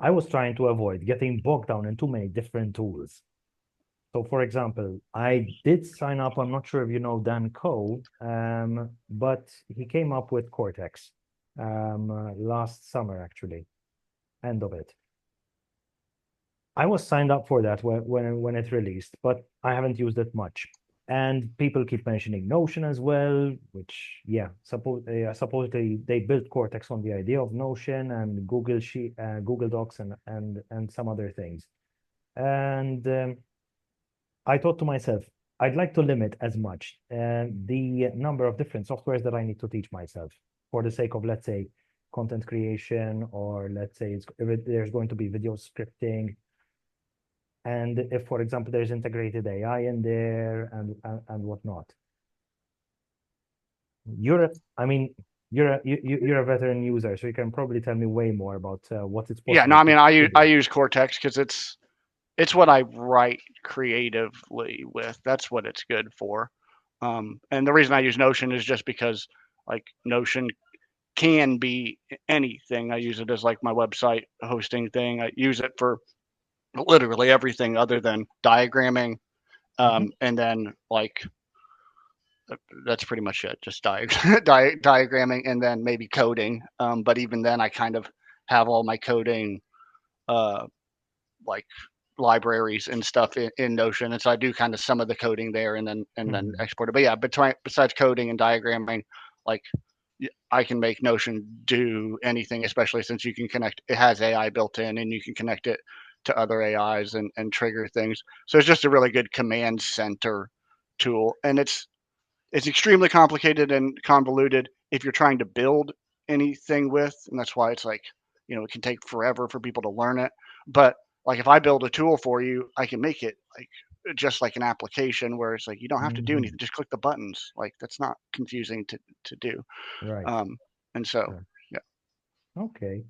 I was trying to avoid getting bogged down in too many different tools. So, for example, I did sign up. I'm not sure if you know Dan Coe, but he came up with Cortex last summer, actually, end of it. I was signed up for that when it released, but I haven't used it much. And people keep mentioning Notion as well, which yeah, supposedly they built Cortex on the idea of Notion and Google Docs, and some other things. And I thought to myself, I'd like to limit as much the number of different softwares that I need to teach myself for the sake of, let's say, content creation, or let's say there's going to be video scripting. And if, for example, there's integrated AI in there and whatnot. I mean, you're a veteran user, so you can probably tell me way more about what it's Yeah, no, possible I mean, to I do. use Cortex because it's what I write creatively with. That's what it's good for. And the reason I use Notion is just because like Notion can be anything. I use it as like my website hosting thing. I use it for literally everything other than diagramming. Mhm. And then like that's pretty much it. Just diagramming, and then maybe coding. But even then, I kind of have all my coding uh, like libraries and stuff in Notion, and so I do kind of some of the coding there, and then Mhm. export it. But yeah, besides coding and diagramming, like I can make Notion do anything, especially since you can connect. It has AI built in, and you can connect it to other AIs and trigger things. So it's just a really good command center tool, and it's extremely complicated and convoluted if you're trying to build anything with, and that's why it's like, you know, it can take forever for people to learn it. But like if I build a tool for you, I can make it like just like an application where it's like you don't have to do Mhm. anything, just click the buttons. Like that's not confusing to do. Right. Um, and so Sure. yeah. Okay.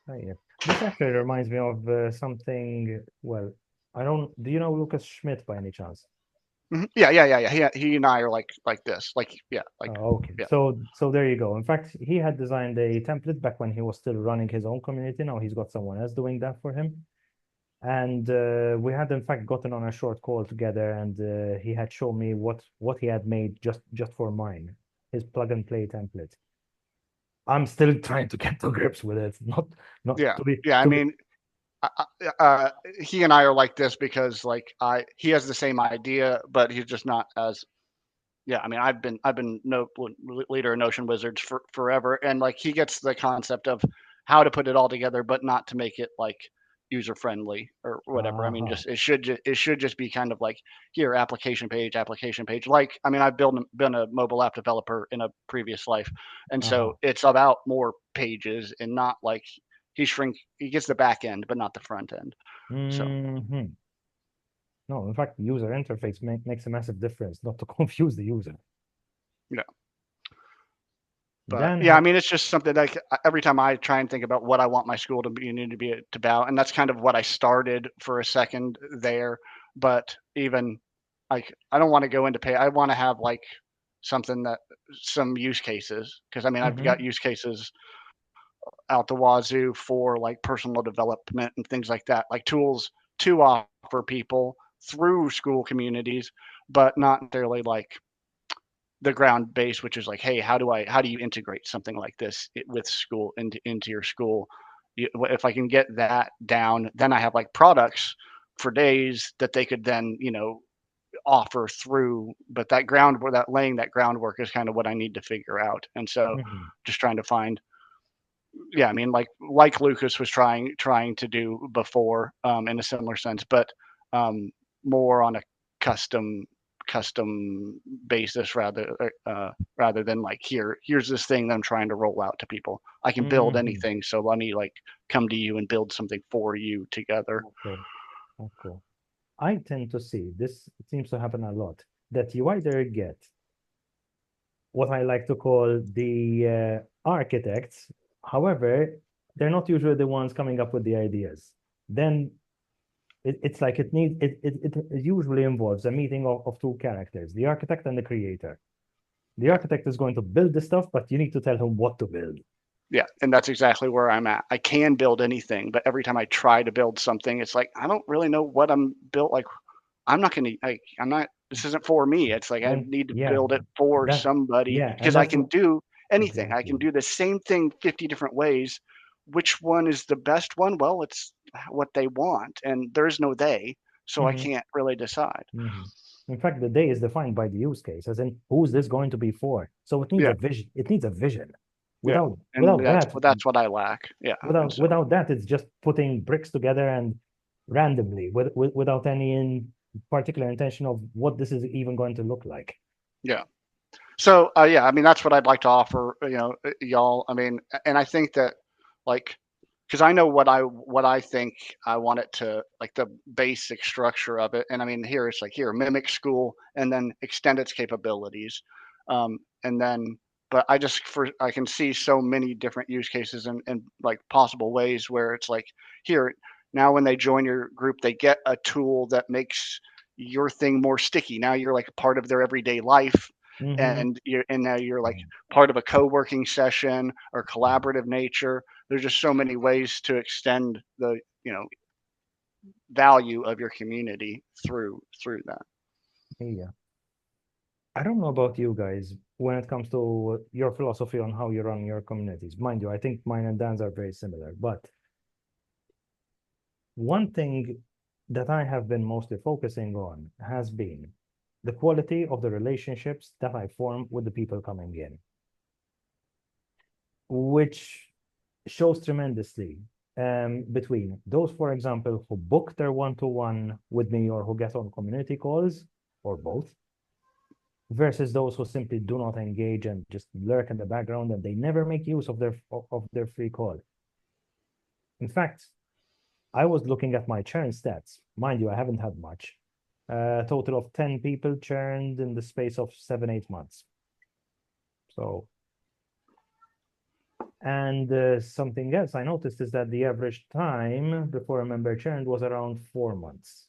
Oh, yeah. This actually reminds me of something. Well, I don't. Do you know Lucas Schmidt by any chance? Yeah. He and I are like this. Like yeah, like Oh, okay. yeah. So there you go. In fact, he had designed a template back when he was still running his own community. Now he's got someone else doing that for him. And we had in fact gotten on a short call together, and he had shown me what he had made just for mine, his plug and play template. I'm still trying to get to grips with it. Not Yeah. to be Yeah. I to be. mean, he and I are like this because like he has the same idea, but he's just not as yeah. I mean, I've been no leader of Notion Wizards for forever, and like he gets the concept of how to put it all together, but not to make it like user friendly or whatever. I mean, Uh-huh. just it should just be kind of like here application page. Like I mean, I've been a mobile app developer in a previous life, and so Uh-huh. it's about more pages and not like he gets the back end, but not the front end. So Hmm. No, in fact, the user interface makes a massive difference, not to confuse the user. yeah. But Dan yeah, I had. mean, it's just something like every time I try and think about what I want my school to be about, and that's kind of what I started for a second there. But even like, I don't want to go into pay. I want to have like something that some use cases, because I mean, I've got Hmm. use cases out the wazoo for like personal development and things like that, like tools to offer people through school communities, but not necessarily like the ground base, which is like, hey, how do you integrate something like this with school into your school? If I can get that down, then I have like products for days that they could then, offer through. But that laying that groundwork is kind of what I need to figure out. And so just trying to find, yeah, I mean, like Lucas was trying to do before, in a similar sense, but more on a custom basis rather than like here's this thing that I'm trying to roll out to people. I can build anything, so let me like come to you and build something for you together. Okay. Okay. I tend to see this, it seems to happen a lot, that you either get what I like to call the architects. However, they're not usually the ones coming up with the ideas. Then it's like it usually involves a meeting of two characters, the architect and the creator. The architect is going to build the stuff, but you need to tell him what to build. Yeah, and that's exactly where I'm at. I can build anything, but every time I try to build something, it's like I don't really know what I'm built like. I'm not this isn't for me. It's like I need to build it for somebody, because I can do anything. Exactly. I can do the same thing 50 different ways. Which one is the best one? Well, it's what they want, and there is no they, so I can't really decide. In fact, the day is defined by the use case, as in who's this going to be for? So it needs a vision. It needs a vision. Without That's what I lack. Yeah. Without that, it's just putting bricks together and randomly, without any particular intention of what this is even going to look like. Yeah. So yeah, I mean that's what I'd like to offer, y'all. I mean, and I think that like, because I know what I think I want it to, like the basic structure of it. And I mean, here it's like mimic Skool and then extend its capabilities, and then. But I can see so many different use cases and like possible ways where it's like here now when they join your group, they get a tool that makes your thing more sticky. Now you're like a part of their everyday life, and now you're like part of a co-working session or collaborative nature. There's just so many ways to extend the value of your community through that. Yeah. I don't know about you guys when it comes to your philosophy on how you run your communities. Mind you, I think mine and Dan's are very similar, but one thing that I have been mostly focusing on has been the quality of the relationships that I form with the people coming in, which shows tremendously between those, for example, who book their one-to-one with me or who get on community calls, or both, versus those who simply do not engage and just lurk in the background and they never make use of their free call. In fact, I was looking at my churn stats. Mind you, I haven't had much. A total of 10 people churned in the space of 7-8 months. So, and something else I noticed is that the average time before a member churned was around 4 months,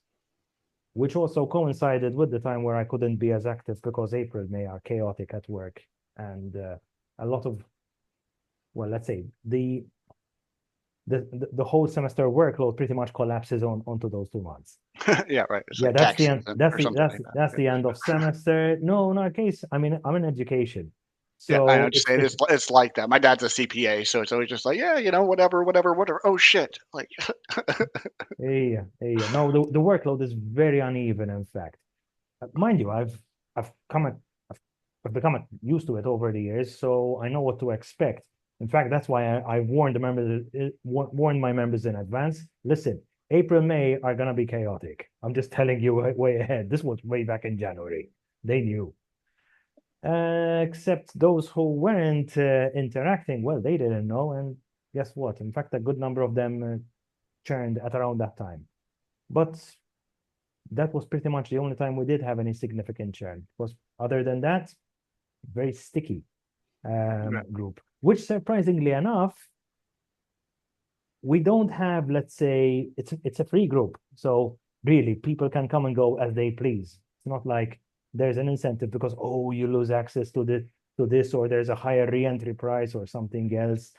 which also coincided with the time where I couldn't be as active because April, May are chaotic at work. And a lot of, well, let's say the whole semester workload pretty much collapses onto those 2 months. Yeah, right. It's Yeah, like that's the tax end. season That's or the something like that. that's the end of semester. No, in our case, I mean, I'm in education. Yeah, So I know. Just saying, it's like that. My dad's a CPA, so it's always just like, yeah, whatever. Oh shit! Like, yeah. No, the workload is very uneven. In fact, mind you, I've become used to it over the years, so I know what to expect. In fact, that's why I warned my members in advance. Listen, April, May are gonna be chaotic. I'm just telling you way ahead. This was way back in January. They knew. Except those who weren't interacting, well, they didn't know. And guess what? In fact, a good number of them churned at around that time. But that was pretty much the only time we did have any significant churn. Because other than that, very sticky group, which surprisingly enough, we don't have, let's say, it's a free group. So really, people can come and go as they please. It's not like there's an incentive because, oh, you lose access to this, or there's a higher re-entry price or something else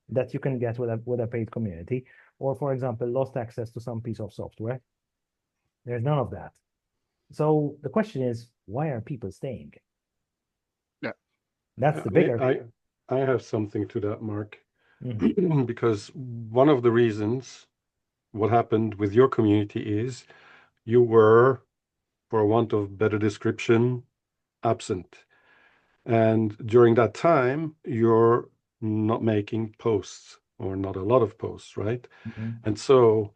that you can get with a paid community. Or, for example, lost access to some piece of software. There's none of that. So the question is, why are people staying? Yeah. That's the bigger. I have something to that, Mark. Because one of the reasons what happened with your community is you were, for want of better description, absent. And during that time, you're not making posts or not a lot of posts, right? Mhm. And so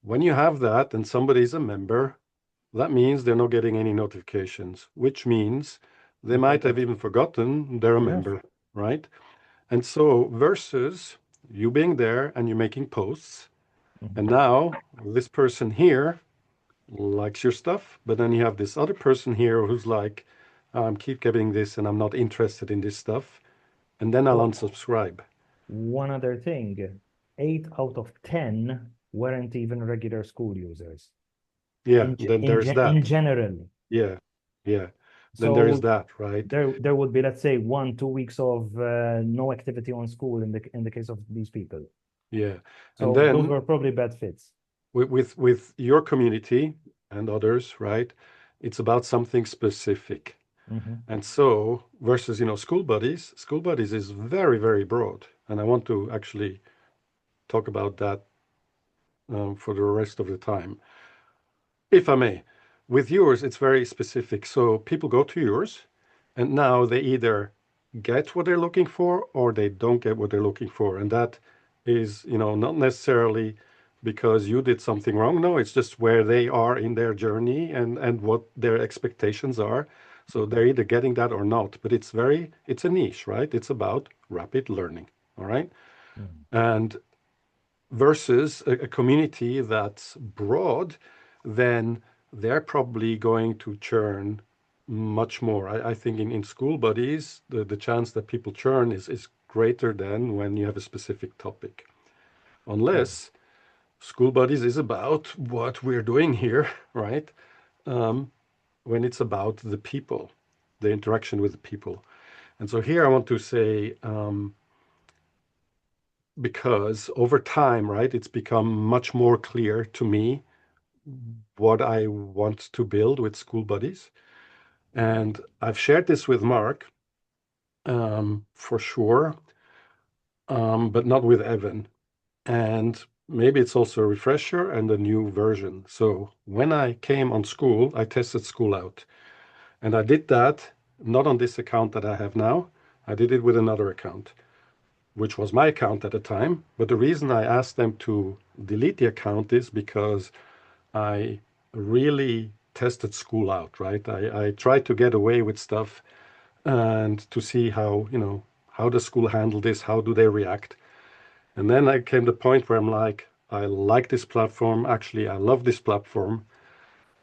when you have that and somebody's a member, that means they're not getting any notifications, which means they might have even forgotten they're a Yes. member, right? And so versus you being there and you're making posts, and now this person here likes your stuff, but then you have this other person here who's like, I'm keep getting this and I'm not interested in this stuff, and then I'll Well, unsubscribe. one other thing, 8 out of 10 weren't even regular school users Yeah, then there's in that. general. Yeah, yeah. Then there is So that, right? there would be, let's say, 1, 2 weeks of no activity on school in the case of these people. Yeah. And So those then were probably bad fits. with your community and others, right? It's about something specific. Mhm. And so versus, School Buddies is very, very broad. And I want to actually talk about that for the rest of the time, if I may. With yours, it's very specific. So people go to yours, and now they either get what they're looking for or they don't get what they're looking for. And that is, not necessarily because you did something wrong. No, it's just where they are in their journey and what their expectations are. So they're either getting that or not. But it's a niche, right? It's about rapid learning. All right. Mhm. And versus a community that's broad, then they're probably going to churn much more. I think in School Buddies, the chance that people churn is greater than when you have a specific topic. Unless School Buddies is about what we're doing here, right? When it's about the people, the interaction with the people. And so here I want to say, because over time, right, it's become much more clear to me what I want to build with School Buddies. And I've shared this with Mark, for sure, but not with Evan. And maybe it's also a refresher and a new version. So when I came on School, I tested School out. And I did that not on this account that I have now. I did it with another account, which was my account at the time. But the reason I asked them to delete the account is because I really tested School out, right? I tried to get away with stuff and to see how does School handle this? How do they react? And then I came to the point where I'm like, I like this platform. Actually, I love this platform.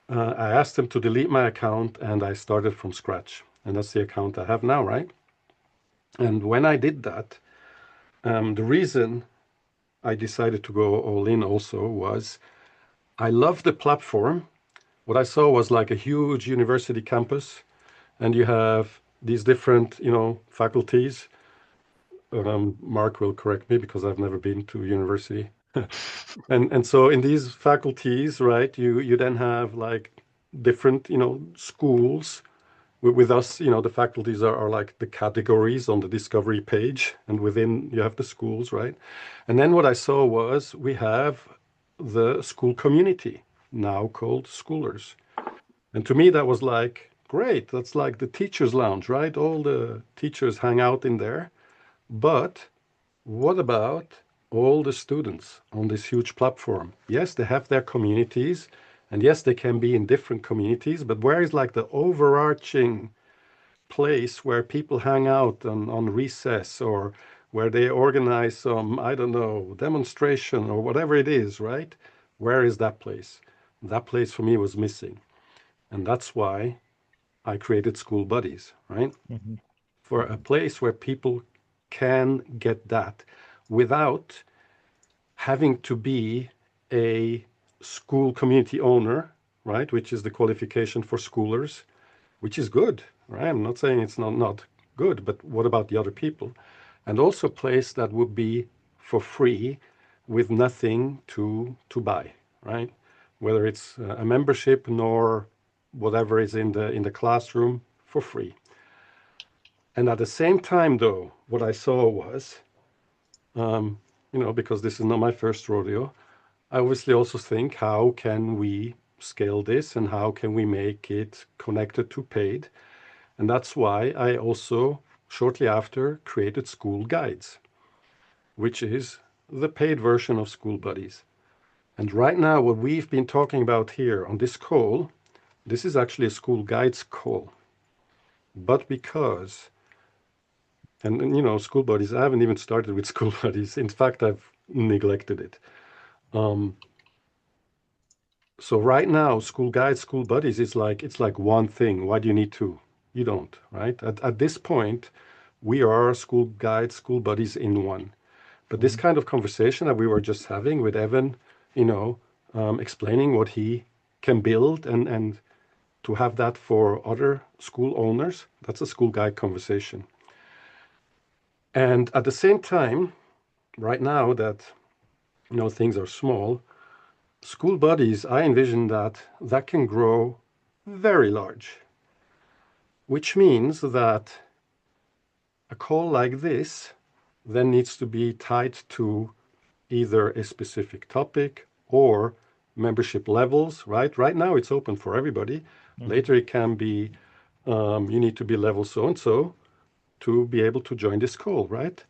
I asked them to delete my account and I started from scratch. And that's the account I have now, right? And when I did that, the reason I decided to go all in also was I love the platform. What I saw was like a huge university campus, and you have these different, faculties. Mark will correct me because I've never been to university. And so in these faculties, right, you then have like different, schools. With us, the faculties are like the categories on the discovery page, and within you have the schools, right? And then what I saw was we have the school community, now called Schoolers. And to me, that was like, great. That's like the teacher's lounge, right? All the teachers hang out in there. But what about all the students on this huge platform? Yes, they have their communities. And yes, they can be in different communities. But where is like the overarching place where people hang out on recess or where they organize some, I don't know, demonstration or whatever it is, right? Where is that place? That place for me was missing. And that's why I created School Buddies, right? Mhm. For a place where people can get that without having to be a school community owner, right? Which is the qualification for schoolers, which is good, right? I'm not saying it's not good, but what about the other people? And also a place that would be for free with nothing to buy, right? Whether it's a membership nor whatever is in the classroom for free. And at the same time, though, what I saw was, because this is not my first rodeo, I obviously also think, how can we scale this and how can we make it connected to paid? And that's why I also, shortly after, created Skool Guides, which is the paid version of Skool Buddies. And right now, what we've been talking about here on this call, this is actually a Skool Guides call. But because, and you know, Skool Buddies, I haven't even started with Skool Buddies. In fact, I've neglected it. So right now, Skool Guides, Skool Buddies is like, it's like one thing. Why do you need two? You don't, right? At this point, we are Skool Guides, Skool Buddies in one. But this kind of conversation that we were just having with Evan, you know, explaining what he can build and to have that for other school owners, that's a Skool Guide conversation. And at the same time, right now that, you know, things are small, Skool Buddies, I envision that that can grow very large, which means that a call like this then needs to be tied to either a specific topic or membership levels, right? Right now it's open for everybody. Later it can be, you need to be level so-and-so to be able to join this call, right?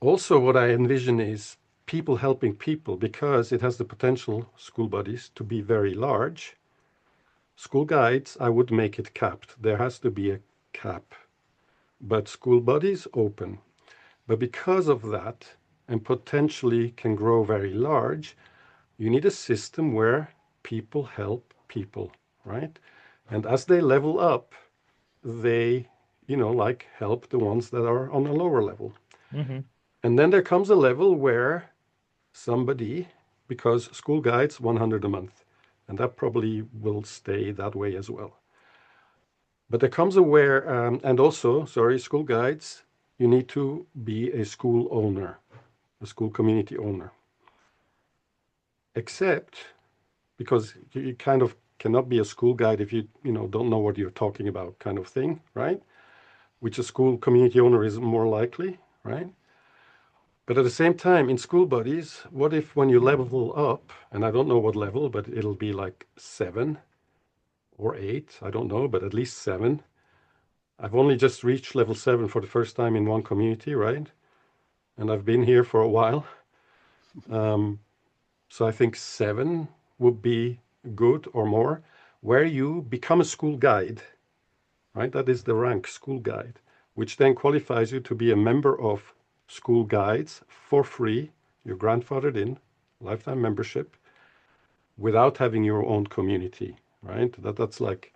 Also, what I envision is people helping people, because it has the potential, Skool Buddies, to be very large. Skool Guides, I would make it capped. There has to be a cap. But Skool Buddies, open. But because of that, and potentially can grow very large, you need a system where people help people, right? And as they level up, they, you know, like help the ones that are on a lower level. And then there comes a level where somebody, because Skool Guides, 100 a month, and that probably will stay that way as well. But there comes a where, and also, sorry, Skool Guides, you need to be a school owner, a school community owner. Except because you kind of cannot be a school guide if you know, don't know what you're talking about, kind of thing, right? Which a school community owner is more likely, right? But at the same time, in Skool Buddies, what if when you level up, and I don't know what level, but it'll be like 7 or 8, I don't know, but at least 7. I've only just reached level 7 for the first time in one community, right? And I've been here for a while. So I think 7 would be good or more, where you become a school guide, right? That is the rank, school guide, which then qualifies you to be a member of Skool Guides for free. You're grandfathered in, lifetime membership, without having your own community, right? That's like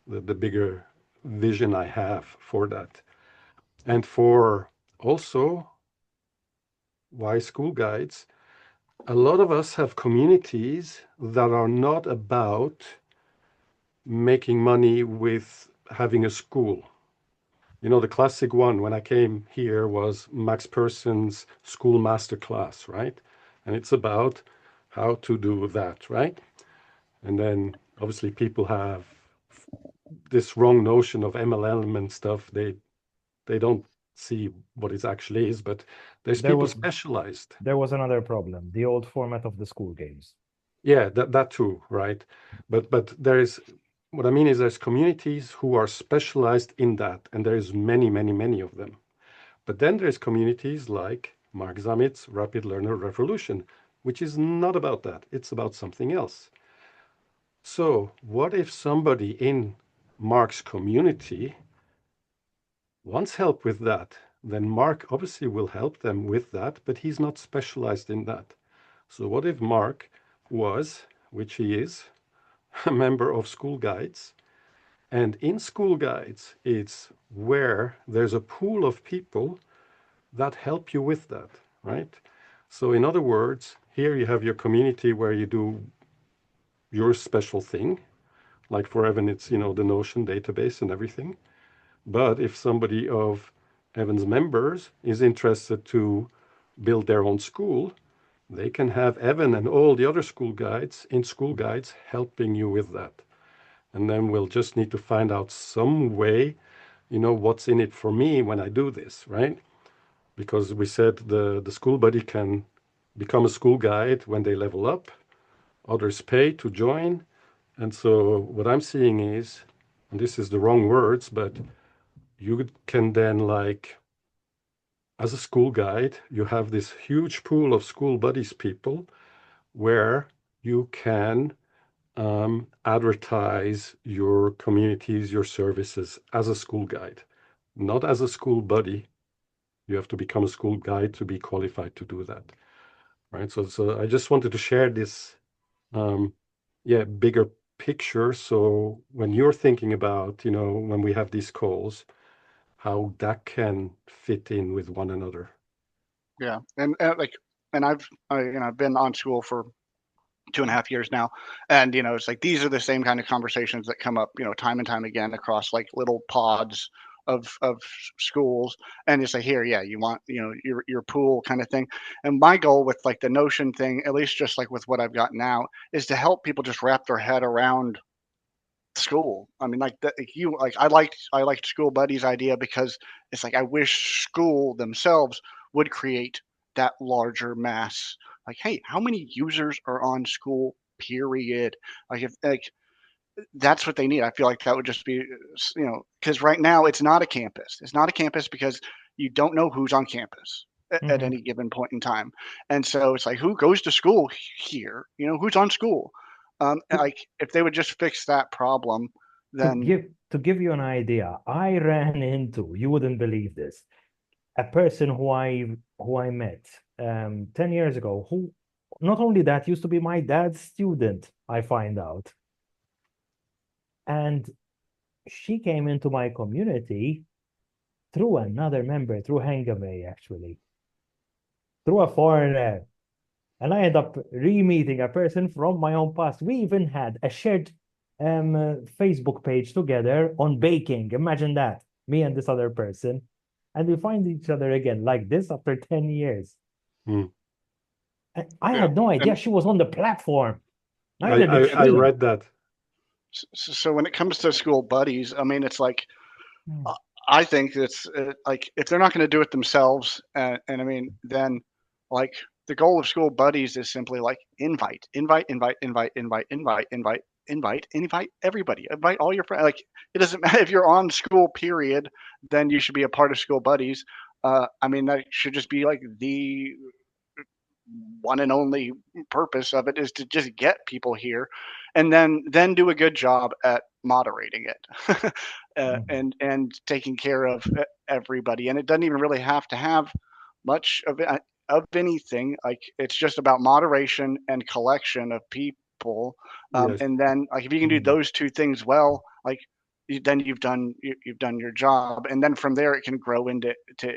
the bigger vision I have for that. And for also why Skool Guides, a lot of us have communities that are not about making money with having a school. You know, the classic one when I came here was Max Person's School Masterclass, right? And it's about how to do that, right? And then obviously people have this wrong notion of MLM and stuff. They don't see what it actually is, but there's There people was specialized. there was another problem, the old format of the school games. Yeah, that too, right? But there is, what I mean is there's communities who are specialized in that, and there's many of them. But then there's communities like Mark Zamit's Rapid Learner Revolution, which is not about that. It's about something else. So what if somebody in Mark's community wants help with that? Then Mark obviously will help them with that, but he's not specialized in that. So what if Mark was, which he is, a member of Skool Guides, and in Skool Guides, it's where there's a pool of people that help you with that, right? So in other words, here you have your community where you do your special thing. Like for Evan, it's, you know, the Notion database and everything. But if somebody of Evan's members is interested to build their own school, they can have Evan and all the other Skool Guides in Skool Guides helping you with that. And then we'll just need to find out some way, you know, what's in it for me when I do this, right? Because we said the Skool Buddy can become a school guide when they level up. Others pay to join. And so what I'm seeing is, and this is the wrong words, but you can then, like, as a school guide, you have this huge pool of school buddies people where you can advertise your communities, your services as a school guide, not as a school buddy. You have to become a school guide to be qualified to do that, right? So I just wanted to share this, bigger picture. So when you're thinking about, when we have these calls, how that can fit in with one another. Yeah, and I've been on school for 2.5 years now, and it's like these are the same kind of conversations that come up, time and time again across like little pods of schools, and it's like, here, yeah, you want, your pool kind of thing. And my goal with like the Notion thing, at least just like with what I've got now, is to help people just wrap their head around school. I mean, I liked School Buddies idea because it's like I wish school themselves would create that larger mass. Like, hey, how many users are on school? Period. Like, if that's what they need. I feel like that would just be, because right now it's not a campus. It's not a campus because you don't know who's on campus at Mhm. any given point in time. And so it's like, who goes to school here? Who's on school? Like, if they would just fix that problem, To then give you an idea, I ran into, you wouldn't believe this, a person who I met 10 years ago, who not only that used to be my dad's student, I find out. And she came into my community through another member, through Hangame, actually, through a foreigner. And I end up re-meeting a person from my own past. We even had a shared Facebook page together on baking. Imagine that, me and this other person. And we find each other again like this after 10 years. Hmm. And I yeah. had no idea And she was on the platform. I, Neither did I, I she. read that. so when it comes to School Buddies, I mean, it's like, Hmm. I think it's like if they're not going to do it themselves, and I mean, then like the goal of School Buddies is simply like invite everybody, invite all your friends. Like, it doesn't matter if you're on school, period, then you should be a part of School Buddies. I mean, that should just be like the one and only purpose of it, is to just get people here, and then do a good job at moderating it, Mhm. and taking care of everybody. And it doesn't even really have to have much of anything. Like, it's just about moderation and collection of people. Yes. And then, like, if you can do Mhm. those two things well, like, then you've done your job, and then from there it can grow into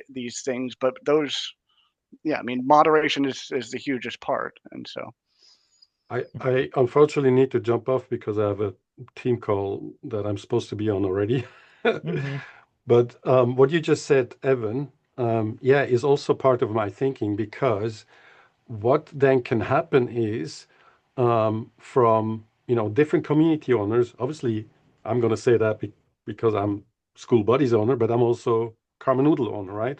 these things. But those, yeah, I mean, moderation is the hugest part. And so, I unfortunately need to jump off because I have a team call that I'm supposed to be on already. Mhm. But what you just said, Evan, is also part of my thinking, because what then can happen is, from different community owners. Obviously, I'm going to say that because I'm School Buddies owner, but I'm also Karma Noodle owner, right?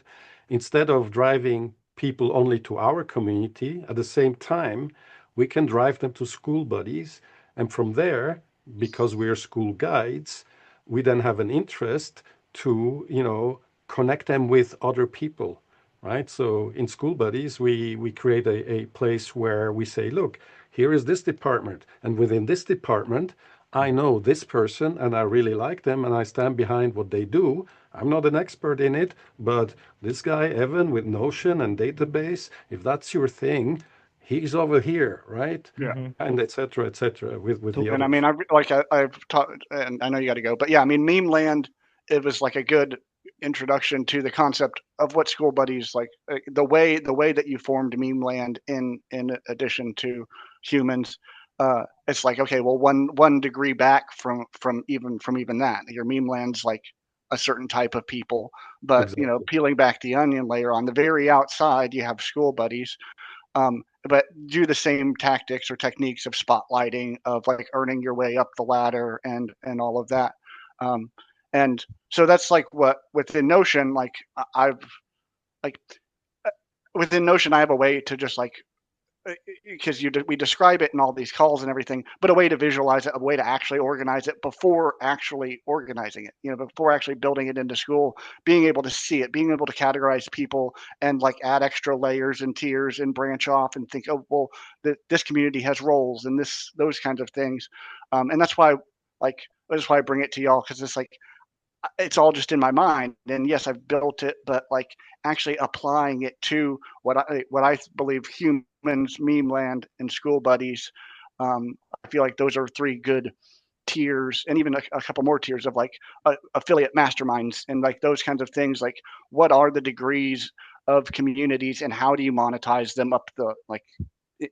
Instead of driving people only to our community, at the same time, we can drive them to School Buddies, and from there, because we're school guides, we then have an interest to connect them with other people, right? So in School Buddies, we create a place where we say, look, here is this department, and within this department, I know this person and I really like them and I stand behind what they do. I'm not an expert in it, but this guy, Evan, with Notion and database, if that's your thing, he's over here, right? yeah. Mhm. And et cetera, with the And I others. mean, I've taught, and I know you got to go, but yeah, I mean, Meme Land, it was like a good introduction to the concept of what School Buddies, like, the way that you formed Meme Land, in addition to humans. It's like, okay, well, one degree back from even that, your Meme Land's like a certain type of people. But Exactly. peeling back the onion layer, on the very outside, you have School Buddies, but do the same tactics or techniques of spotlighting, of like earning your way up the ladder, and all of that. Um, and so that's like what within Notion, like, I've like within Notion, I have a way to just like because we describe it in all these calls and everything, but a way to visualize it, a way to actually organize it before actually organizing it, before actually building it into Skool, being able to see it, being able to categorize people and like add extra layers and tiers and branch off and think, oh, well, this community has roles and those kinds of things. And that's why I bring it to y'all, because it's like, it's all just in my mind. And yes, I've built it, but like actually applying it to what I believe humans, meme land, and Skool Buddies. I feel like those are 3 good tiers, and even a couple more tiers of like affiliate masterminds and like those kinds of things. Like, what are the degrees of communities, and how do you monetize them up the like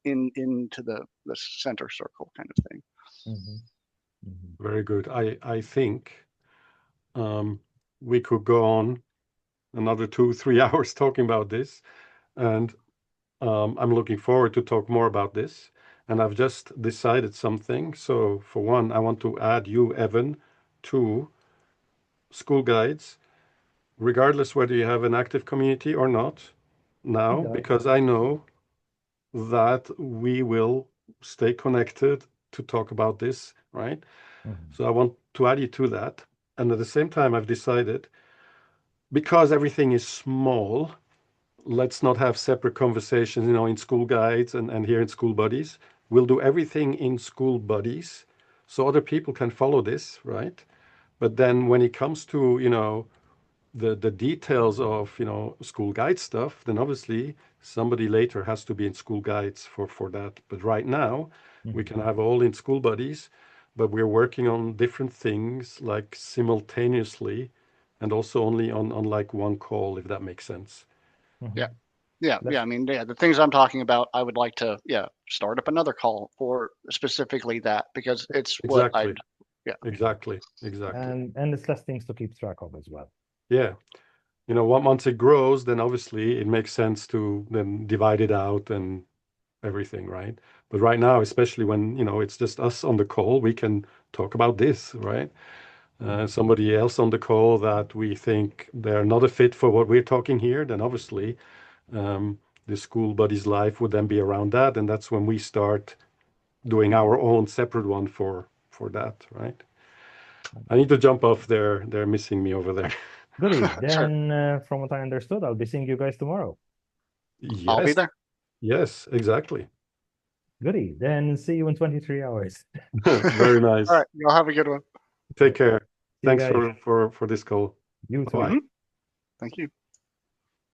into the center circle kind of thing. Very good. I think we could go on another 2-3 hours talking about this, and I'm looking forward to talk more about this. And I've just decided something. So for one, I want to add you, Evan, to Skool Guides, regardless whether you have an active community or not now, because I know that we will stay connected to talk about this, right? So I want to add you to that. And at the same time, I've decided, because everything is small, let's not have separate conversations, in Skool Guides and here in Skool Buddies. We'll do everything in Skool Buddies so other people can follow this, right? But then when it comes to, the details of, Skool Guide stuff, then obviously somebody later has to be in Skool Guides for that. But right now, we can have all in Skool Buddies, but we're working on different things like simultaneously and also only on like one call, if that makes sense. Yeah. I mean, the things I'm talking about, I would like to, start up another call for specifically that, because it's Exactly. what Exactly. And it's less things to keep track of as well. Yeah. Once it grows, then obviously it makes sense to then divide it out and everything, right? But right now, especially when, it's just us on the call, we can talk about this, right? Somebody else on the call that we think they're not a fit for what we're talking here, then obviously the Skool Buddies life would then be around that. And that's when we start doing our own separate one for that, right? I need to jump off there. They're missing me over there. Goody. Then, from what I understood, I'll be seeing you guys tomorrow. I'll be Yes. there. Yes, exactly. Goody. Then see you in 23 hours. Very nice. All right. Y'all have a good one. Take care. See you Thanks guys. for this call. You too. Bye. Thank you.